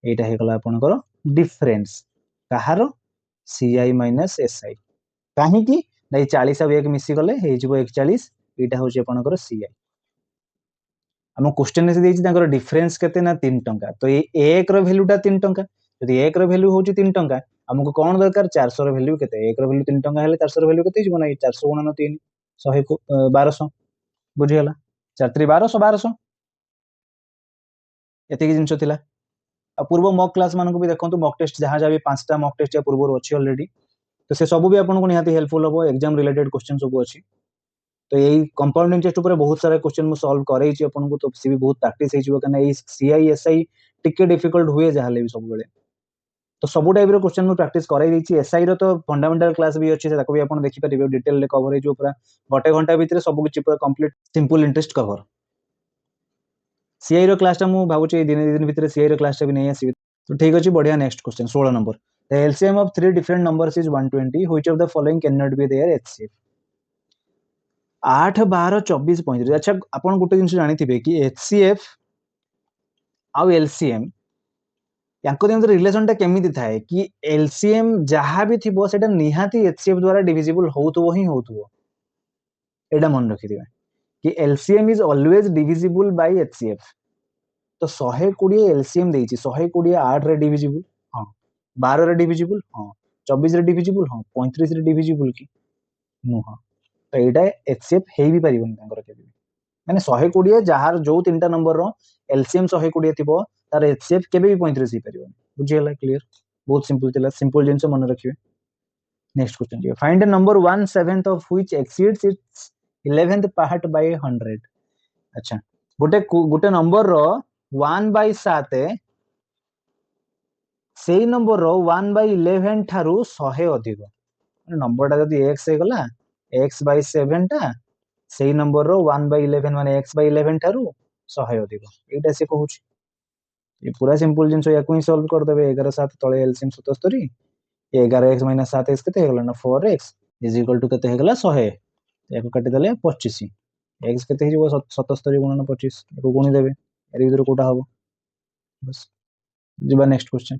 एटा हे गला आपनकर डिफरेंस कहारो सीआई माइनस एसआई काहे कि नै 40 और 1 मिसी गले हे जिवो 41 एटा होची आपनकर सीआई हम क्वेश्चन से देछि तांकर डिफरेंस केते ना 3 टंका तो ये 1 रो वैल्यूटा 3 टंका यदि 1 रो वैल्यू होची 3 टंका हमको कोन दरकार 400 रो वैल्यू केते 1 रो वैल्यू 3 टंका हेले 400 रो वैल्यू केते जिवो नै 400 गुणन 3 100 को 1200 बुझी गला 4 3 1200 1200 एते की जिंस थिला आ पूर्व मॉक क्लास मानको भी देखंतु मॉक टेस्ट जहां जहां भी 5टा मॉक टेस्ट या पूर्व अछि ऑलरेडी तो से सब भी आपन को निहाती हेल्पफुल हो एग्जाम रिलेटेड क्वेश्चन सब अछि तो यही कंपाउंड इंटरेस्ट ऊपर बहुत सारा क्वेश्चन मु सॉल्व करै छी आपन को तो सी भी बहुत प्रैक्टिस हे जिवो कना ए सीआई एसआई टिके डिफिकल्ट हुए जहाले भी सब बेले तो सब टाइप रो क्वेश्चन मु प्रैक्टिस करै दै छी एसआई रो तो फंडामेंटल क्लास भी अछि ताको भी आपन देखि परिबे डिटेल ले कवर हे जो पूरा गोटे घंटा भीतर सब कुछ पूरा complete simple interest cover CI रो क्लास टा मु भाबुची दिन भीतर सीआई रो क्लास टा भी नै आसी तो ठीक अछि बढ़िया next question 16 number the LCM of 3 different numbers is 120 which of the following can not be their HCF 8 12 24 35 अच्छा आपण गुटे जिंस जानि थिबे कि एचसीएफ आ एलसीएम याको दिन रिलेशन टा केमिति थाए कि एलसीएम जहां भी थिबो सेटा निहाती एचसीएफ द्वारा डिविजिबल होतबो ही होतबो एडा मन रखि दिबे कि LCM is always divisible by HCF तो 120 एलसीएम देछि 120 8 रे डिविजिबल हां 12 रे डिविजिबल हां 24 रे डिविजिबल हां 35 रे डिविजिबल की नो हां तो एटा एचसीएफ हे भी परिबन तांकर केबे माने 120 जहार जो तीनटा नंबर रो एलसीएम 120 थिबो तार एचसीएफ केबे भी 35 ही परिबन बुझियला क्लियर बहुत सिंपल थिला सिंपल जिंस मन रखिबे नेक्स्ट क्वेश्चन दियो find a number 1/7 of which exceeds its 11th part by 100 अच्छा गोटे नंबर रो 1/7 सेई नंबर रो 1/11 ठारू 100 अधिक नंबरटा जदि x हे गला x/7 टा सेई नंबर रो 1/11 माने x/11 ठारू 100 अधिक एटा से कहूची ये पूरा सिंपल जिंस याकू ही सॉल्व कर देबे 11 7 तळे एलसीएम 77 11x - 7x केते हेगला ना 4x = केते हेगला 100 याकू काटी देले 25 x केते हे जो 77 गुणन 25 याकू गुणी देबे एरी विदर कोटा हबो बस जिबा next question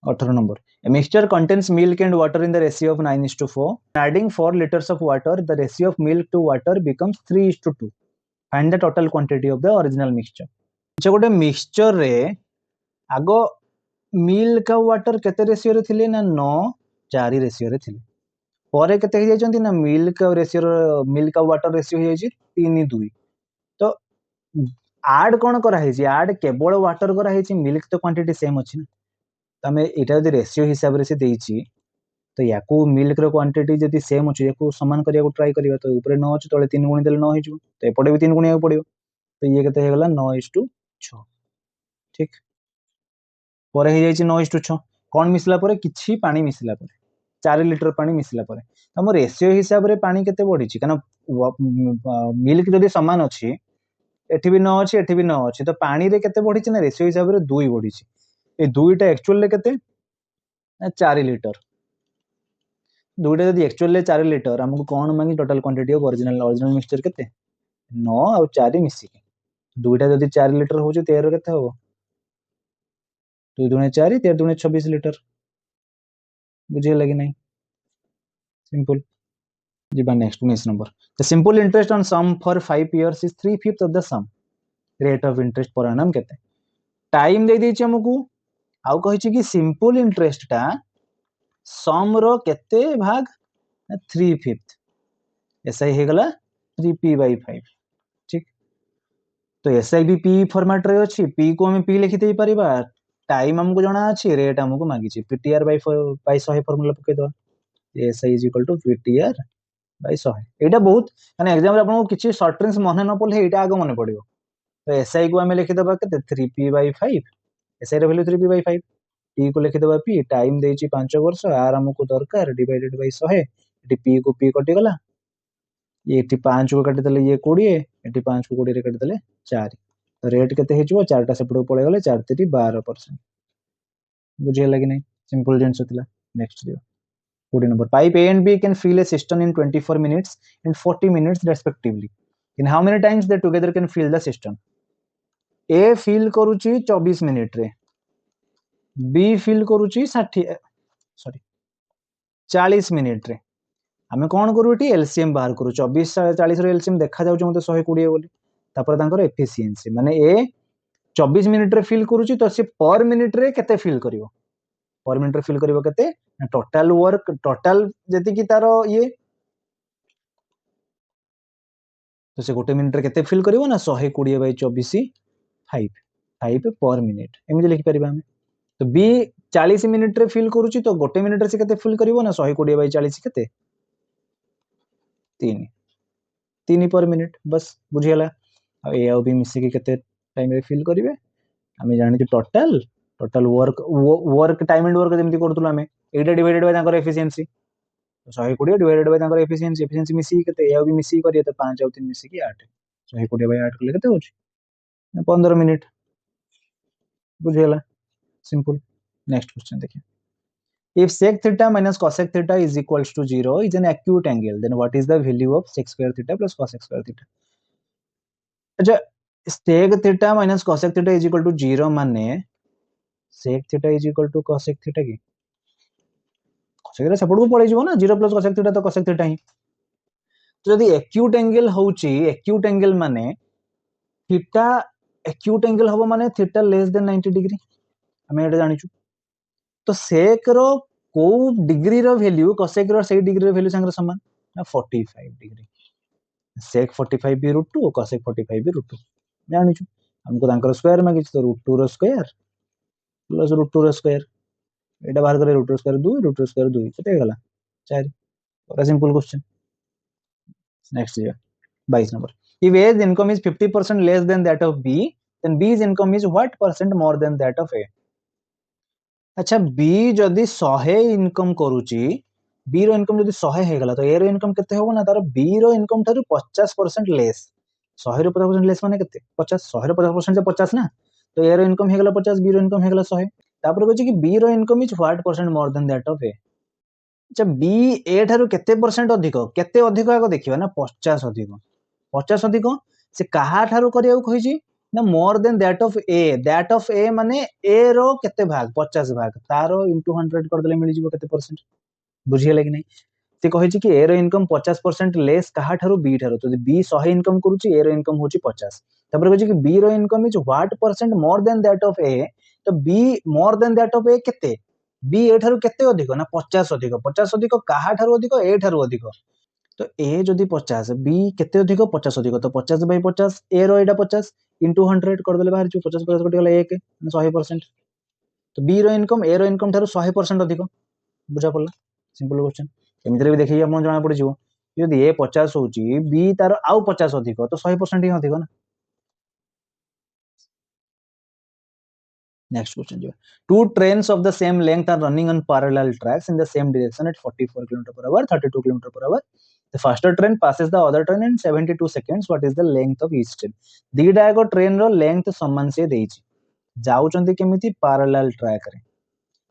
18 number. A mixture contains milk and water in the ratio of 9:4. Adding 4 liters of water, the ratio of milk to water becomes 3:2. Find the total quantity of the original mixture. अच्छा गोटे mixture रे आगो milk और water केते ratio रे थिले ना 9:4 ratio रे थिले परे केते हे जायचंती ना मिल्क और रेशियो मिल्क और वाटर रेशियो हे जायची 3:2 तो ऐड कोन करा हेची ऐड केवल वाटर करा हेची मिल्क तो क्वांटिटी सेम अछि ना तमे एटा जदि रेशियो हिसाब रे से देइची तो याकू मिल्क रो क्वांटिटी जदि सेम अछि याकू समान करिया को ट्राई करिया तो ऊपर 9 अछि तळे 3 गुणी देले 9 हिजो तो एपटे भी 3 गुणिया पड़ियो तो ये केते हे गला 9:6 ठीक परे हे जायची 9:6 कोन मिसला परे किछि पानी मिसला परे 4 लीटर पानी मिसला परे हम रेशियो हिसाब रे पानी केते बढ़िची कना मिल्क जदि समान अछि एठी भी 9 अछि एठी भी 9 अछि तो पानी रे केते बढ़िची ना रेशियो हिसाब रे 2 बढ़िची ए 2टा एक्चुअल ले केते 4 लीटर 2टा जदि एक्चुअल ले 4 लीटर हमको कोन मांगी total quantity of original mixture केते 9 और 4 मिसी 2टा जदि 4 लीटर होची 13 केते हो 2 दुने 4 13 दुने 26 लीटर बुझे लगी नहीं सिंपल जिबा next 19 number the simple interest on sum for 5 years is 3/5 of the sum rate of interest per annum केते टाइम दे दैछि हमकू आउ कहिछि कि सिंपल इंटरेस्ट टा सम रो केते भाग 3/5 ऐसा ही हेगला 3p/5 ठीक तो एसआई भी पी फॉर्मेट रे अछि पी को हम पी लिखि देई परिबा टाइम हमको जणा अछि रेट हमको मांगी छि ptr बाय 100 फार्मूला पके दो एसआई = ptr बाय 100 एटा बहुत माने एग्जाम रे आपन किछि शॉर्ट ट्रिक्स मने न पड़ले एटा आगो मने पड़ियो तो एसआई को हम लिखि देबा केते 3p/5 एसआई रो वैल्यू 3p/5 p को लिखि देबा p टाइम देछि 5 वर्ष आर हमको दरकार डिवाइडेड बाय 100 एटी p को p कटि गला ये एटी 5 को काटि देले ये 20 एटी 5 को 20 रे काटि देले 4 तो रेट केते हे जबो 4टा सेपड पळे गले 4 3 12% बुझे लगी नहीं सिंपल जेंस होतिला नेक्स्ट दियो 40 number pipe A and B can fill a cistern in 24 minutes and 40 minutes respectively in how many times they together can fill the cistern A fill करूची 24 मिनिट रे B fill करूची 60 sorry 40 minute रे हमें कौन करू eighty LCM बाहर करू 24 40 रो LCM देखा जाउ मते 120 बोली तापर तांकर एफिशिएंसी माने ए 24 मिनिट रे फिल करूची तो से पर मिनिट रे केते फिल करिवो पर मिनिट रे फिल करिवो केते टोटल वर्क टोटल जति की तारो ये तो से गोटे मिनिट रे केते फिल करिवो ना 120/24 5 पर मिनिट एमि लिखि परिबा हम तो बी 40 मिनिट रे फिल करूची तो गोटे मिनिट रे से केते फिल करिवो ना 120/40 केते 3 पर मिनिट बस बुझियला ए आ बी मिसी के केते टाइम रे फिल करिवे हमें जानि कि total work time and work जेमति करतुल हमें एटा डिवाइडेड बाय तांकर एफिशिएंसी 120 डिवाइडेड बाय तांकर एफिशिएंसी मिसी केते ए आ बी मिसी करिए तो 5 और 3 मिसी की 8 120/8 कले केते होची 15 मिनिट बुझियला सिंपल नेक्स्ट क्वेश्चन देखिए if sec theta minus cosec theta is equals to 0 is an acute angle then what is the value of sec square theta plus cosec square theta अच्छा sec theta minus cosec theta is equal to 0 माने sec theta is equal to cosec theta की cosec theta support को पड़े जीवो ना 0 plus cosec theta तो cosec theta ही तो यदि acute angle होउची acute angle माने theta acute angle होबो माने theta less than 90 डिग्री हमें एटा जानिचु तो sec रो को डिग्री रो वैल्यू cosec रो सही डिग्री रो वैल्यू संग समान ना 45 डिग्री sec 45 भी √2 cosec 45 भी √2 जानिचु हमको तांकर स्क्वायर मागिछ तो √2 रो स्क्वायर प्लस √2 रो स्क्वायर एटा बाहर करे √2 स्क्वायर 2 √2 स्क्वायर 2 केते गला 4 पूरा सिंपल क्वेश्चन नेक्स्ट ये 22 number if A's income is 50% less than that of B then B's income is what percent more than that of A अच्छा बी जदि 100 income करूची B रो इनकम जदि 100 हेगला तो ए रो इनकम केते होबो ना तार बी रो इनकम थारु 50% लेस 100 रो 50% लेस माने केते 50 100 रो 50% से 50 ना तो ए रो इनकम हेगला 50 बी रो इनकम हेगला 100 तापर कहछि कि बी रो income is what percent more than that of A अच्छा बी ए ठारु केते परसेंट अधिक आगो देखिबा ना 50 अधिक 50 अधिक से कहा ठारु करिया कहिछि ना मोर देन दैट ऑफ ए माने ए रो केते भाग 50 भाग तारो इनटू 100 कर देले मिली जिवो केते परसेंट बुझिए कि नहीं से कहिछि कि ए रो इनकम 50% लेस कहा ठारु बी ठारु तो बी 100 इनकम करूछि ए रो इनकम होछि 50 तापर कहिछि कि बी रो income is what percent more than that of A तो B more than that of A केते बी ए ठारु केते अधिक ना 50 अधिक कहा ठारु अधिक ए ठारु अधिक तो ए जदि 50 बी केते अधिक 50 अधिक तो 50 बाय 50 ए रो एटा 50 इंटू 100 कर देले बाहर 50 50 कटि गला 1 100% तो बी रो इनकम ए रो इनकम ठारु 100% अधिक बुझा पड़ला सिंपल क्वेश्चन एमिति भी देखि आपन जाना पड़ जिवो यदि ए 50 होची बी तार आउ 50 अधिक तो 100% ही अधिक ना नेक्स्ट क्वेश्चन जो two trains of the same length are running on parallel tracks in the same direction at 44 km/h 32 km/h the faster train passes the other train in 72 seconds what is the length of each train दीटा एक train रो length समान से देइछि जाउचंती केमिति parallel track रे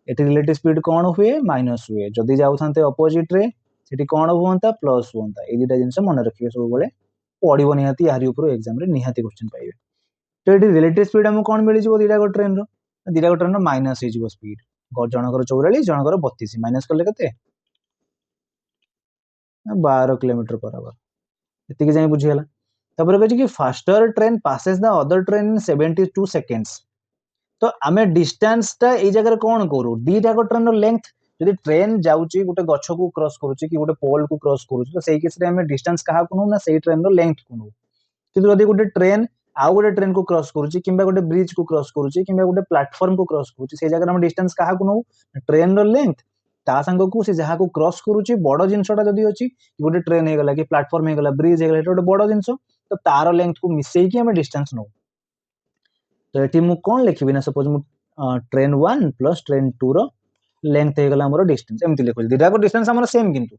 eighty relative speed कोन हुए minus हुए जदि जाउथांते opposite ray सेठी कोन हुवंता plus हुवंता ए दीटा जिंस मन रखिबे सब बेले पडिबो निहाती यारी ऊपर एग्जाम रे निहाती क्वेश्चन पाइबे तो एटी रिलेटिव स्पीड हमको कोन मिलि जिवो दीटा एक ट्रेन रो दीटा ट्रेन माइनस हो स्पीड जनकर 44 जनकर 32 माइनस कले केते 12 किलोमीटर पर आवर एतिके जाई बुझियला तपर कहछि कि faster train passes the other train in 72 seconds तो आमे डिस्टेंस ता ए जगह कोन करू दीटा को ट्रेन रो लेंथ यदि ट्रेन जाउची गुटे गछ को क्रॉस करूची कि गुटे पोल को क्रॉस करूची तो सेही केस रे आमे डिस्टेंस कहा को ना सेही ट्रेन रो लेंथ को किंतु यदि गुटे ट्रेन आउ गोटे ट्रेन को क्रॉस करूची किंबा गोटे ब्रिज को क्रॉस करूची किंबा गोटे प्लेटफॉर्म को क्रॉस करूची से जगह हम डिस्टेंस कहा को नहु ट्रेन रो लेंथ ता संग को से जहा को क्रॉस करूची बड़ जिंसटा जदी अछि गोटे ट्रेन हे गला कि प्लेटफॉर्म हे गला ब्रिज हे गला गोटे बड़ जिंस तो तार लेंथ को मिसई कि हम डिस्टेंस नो तो एठी मु कोन लिखिबि ना सपोज मु ट्रेन 1 प्लस ट्रेन 2 रो लेंथ हे गला हमरो डिस्टेंस एमति लिखो दिटा को डिस्टेंस हमरो सेम किंतु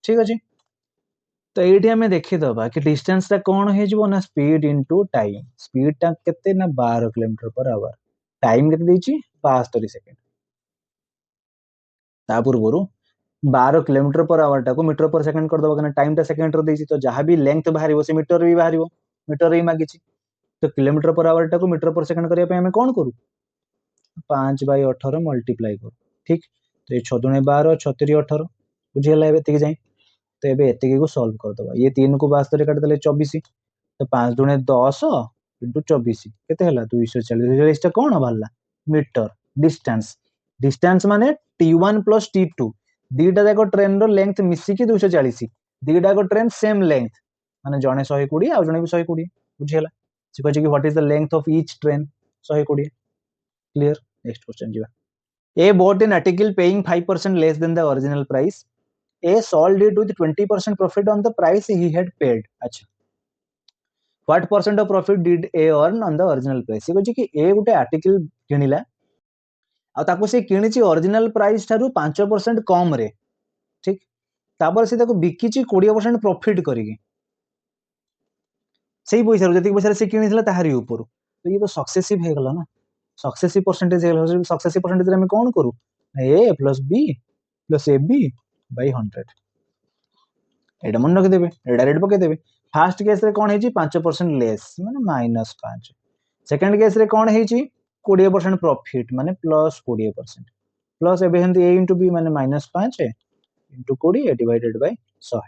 ठीक अछि तो ये आम देखीदबा कि डिस्टेंस टा कौन हो ना स्पीड इंटू टाइम स्पीड टा केते ना 12 किलोमीटर पर आवर टाइम केते देछि 72 सेकंड ता पूर्वरु 12 किलोमीटर पर आवर टा को मीटर पर सेकंड कर दबा कना टाइम टा सेकंड रो देछि तो जहां भी लेंथ बाहरिबो से मीटर भी बाहरिबो मीटर रे मागिछि तो किलोमीटर पर आवर टा को मीटर पर सेकंड करिया पे हमें कोन करू 5/18 मल्टीप्लाई करू ठीक तो ये 6 दुने 12 36 18 बुझियला एबे तक जाई तो एबे एतिके को सॉल्व कर दबा ये 3 को 72 काट देले 24 तो 5 दुने 10 इंटू 24 केते हला 240 240 टा कोन भल्ला मीटर डिस्टेंस डिस्टेंस माने t1 प्लस t2 दीटा जाको ट्रेन रो लेंथ मिसी की 240 दीटा को ट्रेन सेम लेंथ माने जने 120 आ जने भी 120 बुझियला से कहै छै कि what is the length of each train 120 clear next question जीवा ए bought an article paying 5% less than the original price A sold it with 20% profit on the price he had paid. अच्छा. What percent of profit did A earn on the original price? से कहछि कि A Gute article किनिला आ ताको से किनिछि original price Tharu 5% कम रे ठीक तापर से ताको बिकिछि 20% प्रॉफिट करिके सेही पैसा रो जति पैसा से किनिथिला ताहारी ऊपर तो ये तो सक्सेसिव हे गला ना सक्सेसिव परसेंटेज हे गला सक्सेसिव परसेंटेज रे हम कोन करू A + B + AB by 100 एटा मन रख देबे एटा रेट पके देबे फर्स्ट केस रे कोन हेची 5% लेस माने -5 सेकंड केस रे कोन हेची 20% प्रॉफिट माने +20% प्लस एबे हंती A * B माने -5 * 20 डिवाइडेड बाय 100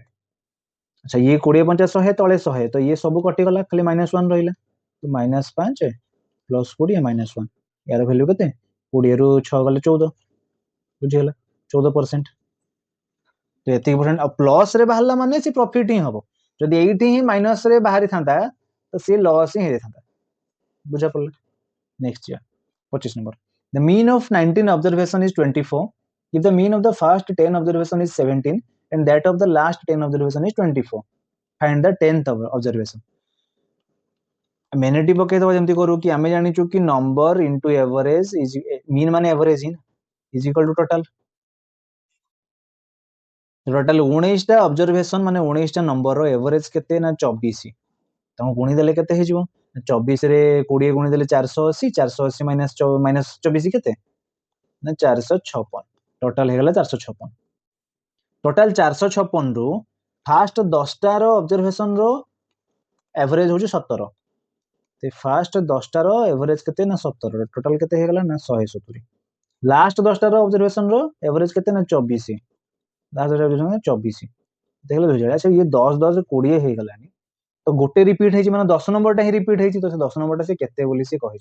अच्छा ये 20 50 100 तळे 100 तो ये सब कटि गला खाली -1 रहिला तो -5 + 20 -1 यार वैल्यू कते 20 रु 6 गले 14 बुझियला 14% तो एति परसेंट प्लस रे बाहरला माने से प्रॉफिट ही हबो जदि एठी ही माइनस रे बाहरी थांता तो से लॉस ही हे थांता बुझा पड़ला नेक्स्ट या 25 number the mean of 19 observation is 24 if the mean of the first 10 observation is 17 and that of the last 10 observation is 24 find the 10th observation मेनिटी पकई दबा जेमती करू कि आमे जानिचु कि number into average is mean माने एवरेज ही is equal to total total 19 टा ऑब्जर्वेशन माने 19 टा नंबर रो एवरेज केते ना 24 तम गुणी देले केते हे जिवो 24 रे 20 गुणी देले 480 480 माइनस माइनस 24 केते ना 456 टोटल हे गेला 456 टोटल 456 रु फास्ट 10 टा रो ऑब्जर्वेशन रो एवरेज होची 17 ते फास्ट 10 टा रो एवरेज केते ना 17 टोटल केते हे गेला ना 170 लास्ट 10 टा रो ऑब्जर्वेशन रो एवरेज केते ना 24 लास्ट 10 टा ऑब्जर्वेशन 24 देखले हो जाय अच्छा ये 10 10 20 हे गलानी तो गोटे रिपीट है माने 10 नंबर टा ही रिपीट है तो से 10 नंबर टा से केते बोली से कहि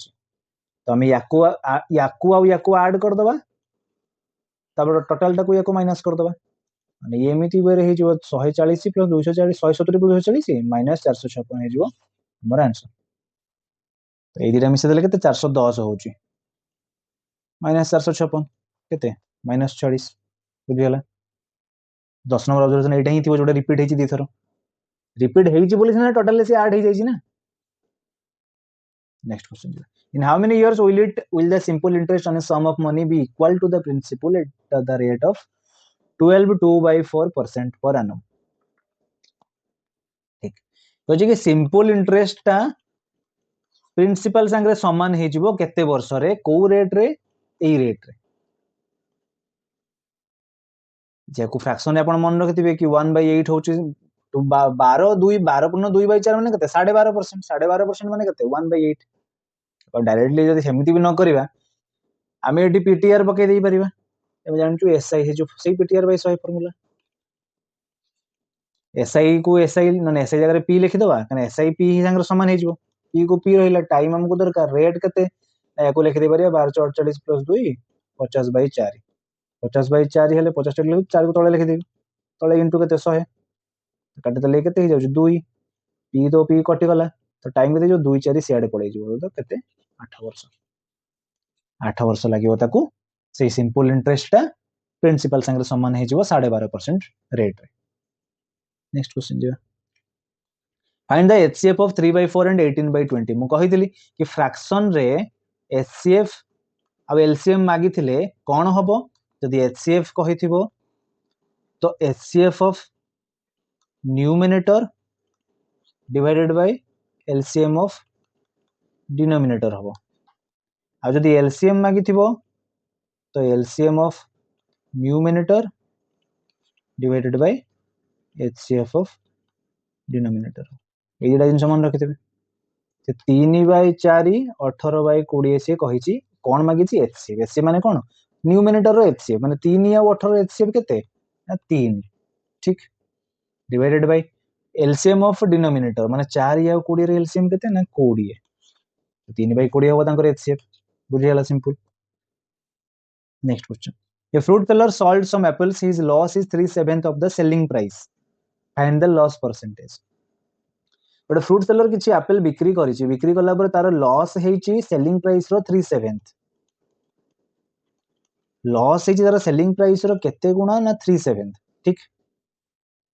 तो हमें याकू ऐड कर दबा तब टोटल टा को याकू माइनस कर दबा माने ये एमिति वे रे हे जो 140 प्लस 240 170 प्लस 240 माइनस 456 हे जो हमर आंसर तो ए दिरा मिसे देले केते 410 होची माइनस 456 केते माइनस 40 बुझि गेला 10 नंबर ऑब्जर्वेशन एटा ही थिबो जोटा रिपीट हेची दी थरो रिपीट हेची बोली ना टोटल से ऐड हे जाईची ना next question in how many years will the simple interest on a sum of money be equal to the principal at the rate of 12.2/4% per annum ठीक तो जे कि simple interest टा principal संगे समान हे जिवो केते वर्ष रे को रेट रे एई रेट रे जे को फ्रैक्शन अपन मन रखिथिबे कि 1/8 होची तो 12 2 12 पूर्ण 2/4 माने केते 12.5% 12.5% माने केते 1/8 और डायरेक्टली जदि सेमिति भी न करिवा आमे एटी पीटीआर पके देई परिबा एमे जानचु एसआई हे जो सेई पीटीआर बाय 100 फार्मूला एसआई को एसआई माने एसआई जगह पी लिखि दबा कने एसआई पी ही संग समान हे जो पी को पी रहिला टाइम हमको दरकार रेट केते याको लिखि दे परिबा 1248 + 2 50/4 50/4 हेले 50 टे लिखि 4 को तळे लिखि देबी तळे इनटू केते 100 काटे तले केते हे जाउ 2 पी तो पी कटि गला तो टाइम केते जो 2 4 सियाडे पळै जो तो केते 8 वर्ष लागिवो ताकू से सिंपल इंटरेस्ट टा प्रिंसिपल संगे समान हे जिवो 12.5% रेट रे नेक्स्ट क्वेश्चन जिवा find the HCF of 3/4 and 18/20 मु कहितली कि फ्रैक्शन रे एचसीएफ आ एलसीएम मागी थिले कोन हबो जदि एचसीएफ कहिथिबो तो HCF of numerator divided by LCM of denominator हबो आ जदि एलसीएम मागी थिबो तो LCM of numerator divided by HCF of denominator ए जेडा जिंस मन रखिथिबे से 3/4 18/20 से कहिची कोन मागिची एचसीएफ एचसीएफ माने कोन न्यूमरेटर रो एचसीएफ माने 3 या 18 एचसीएफ केते ना 3 ठीक divided by LCM of denominator माने 4 या 20 रे एलसीएम केते ना 20 3/20 होबो तांकर एचसीएफ बुझियाला simple next question A fruit seller sold some apples. His loss is 3/7 of the selling price. Find the loss percentage. गोटे फ्रूट सेलर किसी एप्पल बिक्री करिछि बिक्री कला पर तार लॉस हेछि सेलिंग प्राइस रो 3/7 लॉस हेछि तार सेलिंग प्राइस रो केते गुणा ना 3/7 ठीक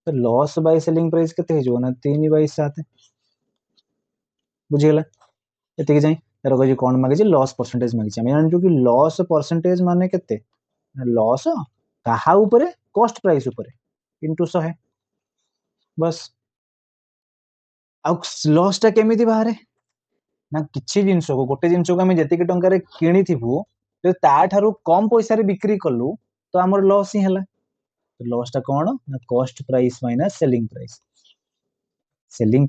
तो लॉस बाय सेलिंग प्राइस केते हे जो ना 3/7 बुझियला एते जाई तार कहि कोन मागे जे लॉस परसेंटेज मागे हम जानजु कि लॉस परसेंटेज माने केते लॉस कहा ऊपर कॉस्ट प्राइस ऊपर इनटू 100 बस लॉस टा केमिति बाहरे ना किछि जिंस को गोटे जिंस को हम जति के टंका रे किनी थिबु तो ता थारु कम पैसा रे बिक्री कलु तो हमर लॉस ही हला तो लॉस टा कोन ना cost price minus selling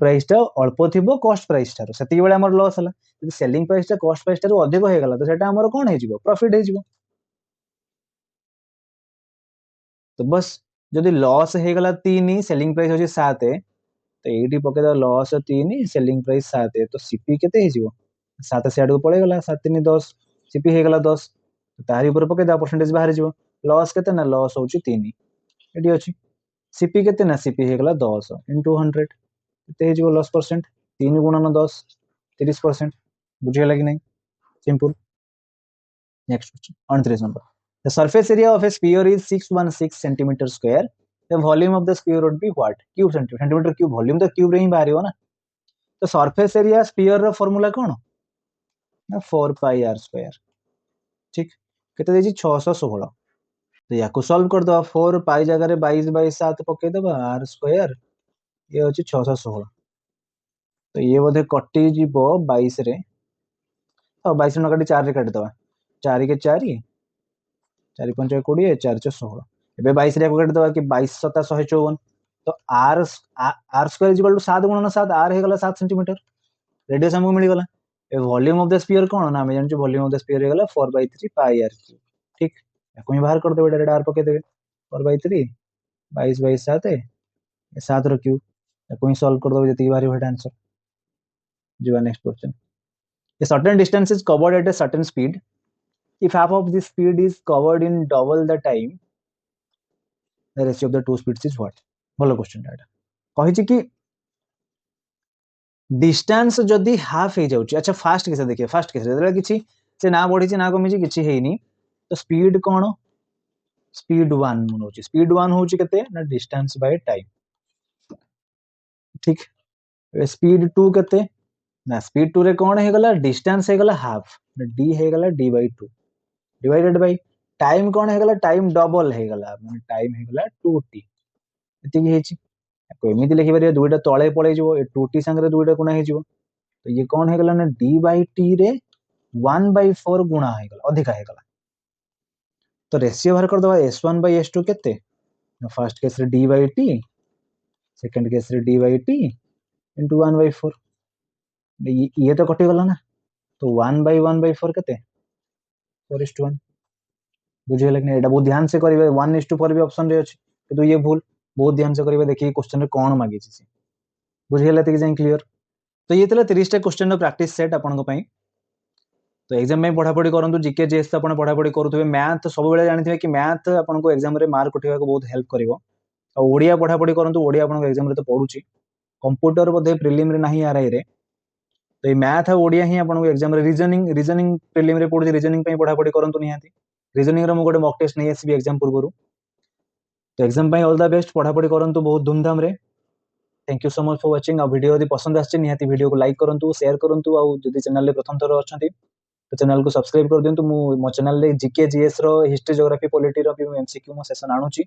price टा अल्प थिबो कॉस्ट प्राइस टा सेति बेले हमर लॉस हला यदि सेलिंग प्राइस टा कॉस्ट प्राइस टा अधिक हो गेला तो सेटा हमर कोन हे जिवो प्रॉफिट हे जिवो तो बस जदि लॉस हे गला 3 सेलिंग प्राइस होची 7 तो एटी पके द लॉस 3 सेलिंग प्राइस 7 तो सीपी केते हे जिवो 7 से आडू पळे गला 7 3 10 सीपी हे गला 10 तारी ऊपर पके द परसेंटेज बाहर जिवो लॉस केते ना लॉस होची 3 एटी अछि सीपी केते ना सीपी हे गला 10 into 100 केते हे जिवो लॉस परसेंट 3 गुणन 10 30% बुझियला कि नहीं simple next question 29 number The surface area of a sphere is 616 centimeter square. The volume of the sphere would be what? Cube centimeter. Centimeter cube volume तो cube रे ही बाहर हो ना. तो सरफेस एरिया स्फीयर रो formula कोन ना 4 पाई r square ठीक केते देजी 616 तो याकू सॉल्व कर दो 4 पाई जगह रे 22 बाई 7 पके दबा r स्क्वायर ये होची 616 तो ये बोधे कटी जीवो 22 रे और 22 न काटी 4 रे काटी दबा 4 के 4 4 5 20 4 6 16 एबे 22 रे काटी दबा कि 22 7 154 तो r r square equal to 7 गुणन 7 r हे गला 7 सेंटीमीटर रेडियस हमको मिल गला ए वॉल्यूम ऑफ द स्फीयर कोन ना हम जानछु वॉल्यूम ऑफ द स्फीयर हे गला 4/3 पाई r क्यूब ठीक याको ही बाहर कर देबे डायरेक्ट r पके देबे 4/3 22 बाई 7 ये 7 रो क्यूब याको ही सॉल्व कर देबे जति बारी भेट आंसर जीवा next question a certain distance is covered at a certain speed if half of this speed is covered in double the time the ratio of the two speeds is what बोलो question data कहि छि कि distance जदी half हे जाउची अच्छा fast केसे देखिए fast केसे जेतला किछि से ना बढ़ी छि ना कमी छि किछि हेनी तो स्पीड कोन स्पीड 1 होची स्पीड 1 होची केते ना डिस्टेंस बाय टाइम ठीक स्पीड 2 केते ना स्पीड 2 रे कोन हे गला डिस्टेंस हे गला हाफ d हे गला d by 2 divided by time कोन हे गला टाइम डबल हे गला माने टाइम हे गला 2t एति कि हेची को एमिति लिखि परिया दुइटा तळे पळे जिवो ए 2t संगे दुइटा गुणा हे जिवो तो ये कोन हे गला ना d by t रे 1/4 गुणा हे गला अधिका हे गला तो रेशियो बाहर कर दबा s1 by s2 केते फर्स्ट केस रे d by t second case रे d by t into 1/4 ये तो कटि गला ना तो 1/1/4 केते 4:1 बुझे लगने एटा बहुत ध्यान से करिवे 1:4 भी ऑप्शन रे अछि तो ये भूल बहुत ध्यान से करिवे देखि क्वेश्चन रे कोन मागी छी बुझे लेते कि जाई क्लियर तो ये तला 30 टा क्वेश्चन रो प्रैक्टिस सेट आपन को पई तो एग्जाम में पढ़ा पढ़ी करंतु जीके जेएस अपन पढ़ा पढ़ी करूथबे मैथ सब बेले जानिथिबे कि मैथ आपन को एग्जाम रे मार्क उठेबा को बहुत हेल्प करिवो आ ओडिया पढ़ा पढ़ी करंतु ओडिया आपन को एग्जाम रे तो पढुची कंप्यूटर बोधे प्रीलिम रे नाही आरआई रे तो ये मैथ आ ओडिया ही आपन को एग्जाम रे रीजनिंग प्रीलिम रे पढुची रीजनिंग पई पढ़ा पढ़ी करंतु निहाती रीजनिंग रे मो गोटे मॉक टेस्ट नहीं आसीबी एग्जाम पूर्वरु तो एग्जाम पई ऑल द बेस्ट पढ़ा पढ़ी करंतु बहुत धूमधाम रे thank you so much for watching आ वीडियो यदि पसंद आछे निहाती वीडियो को लाइक करंतु शेयर करंतु आ जदि चैनल रे प्रथम थर अछंती तो चैनल को सब्सक्राइब कर दियंतु मो चैनल रे जीके जीएस रो हिस्ट्री ज्योग्राफी पॉलिटी रो एमसीक्यू मो सेशन आणुची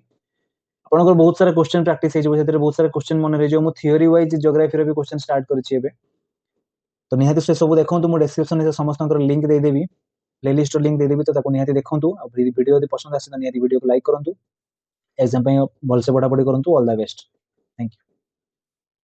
आपन को बहुत सारा क्वेश्चन प्रैक्टिस हे जो सेते बहुत सारा क्वेश्चन मन रे जो मो थ्योरी वाइज ज्योग्राफी रो भी क्वेश्चन स्टार्ट करछि एबे तो निहाती से सब देखंतु मो डिस्क्रिप्शन रे समस्त लिंक दे देबी प्लेलिस्ट लिंक दे देबी तो ताको निहाती देखंतु आ वीडियो यदि पसंद आसे तो निहाती वीडियो को लाइक करंतु एग्जाम पई भल से पढ़ा पढ़ी करंतु all the best thank you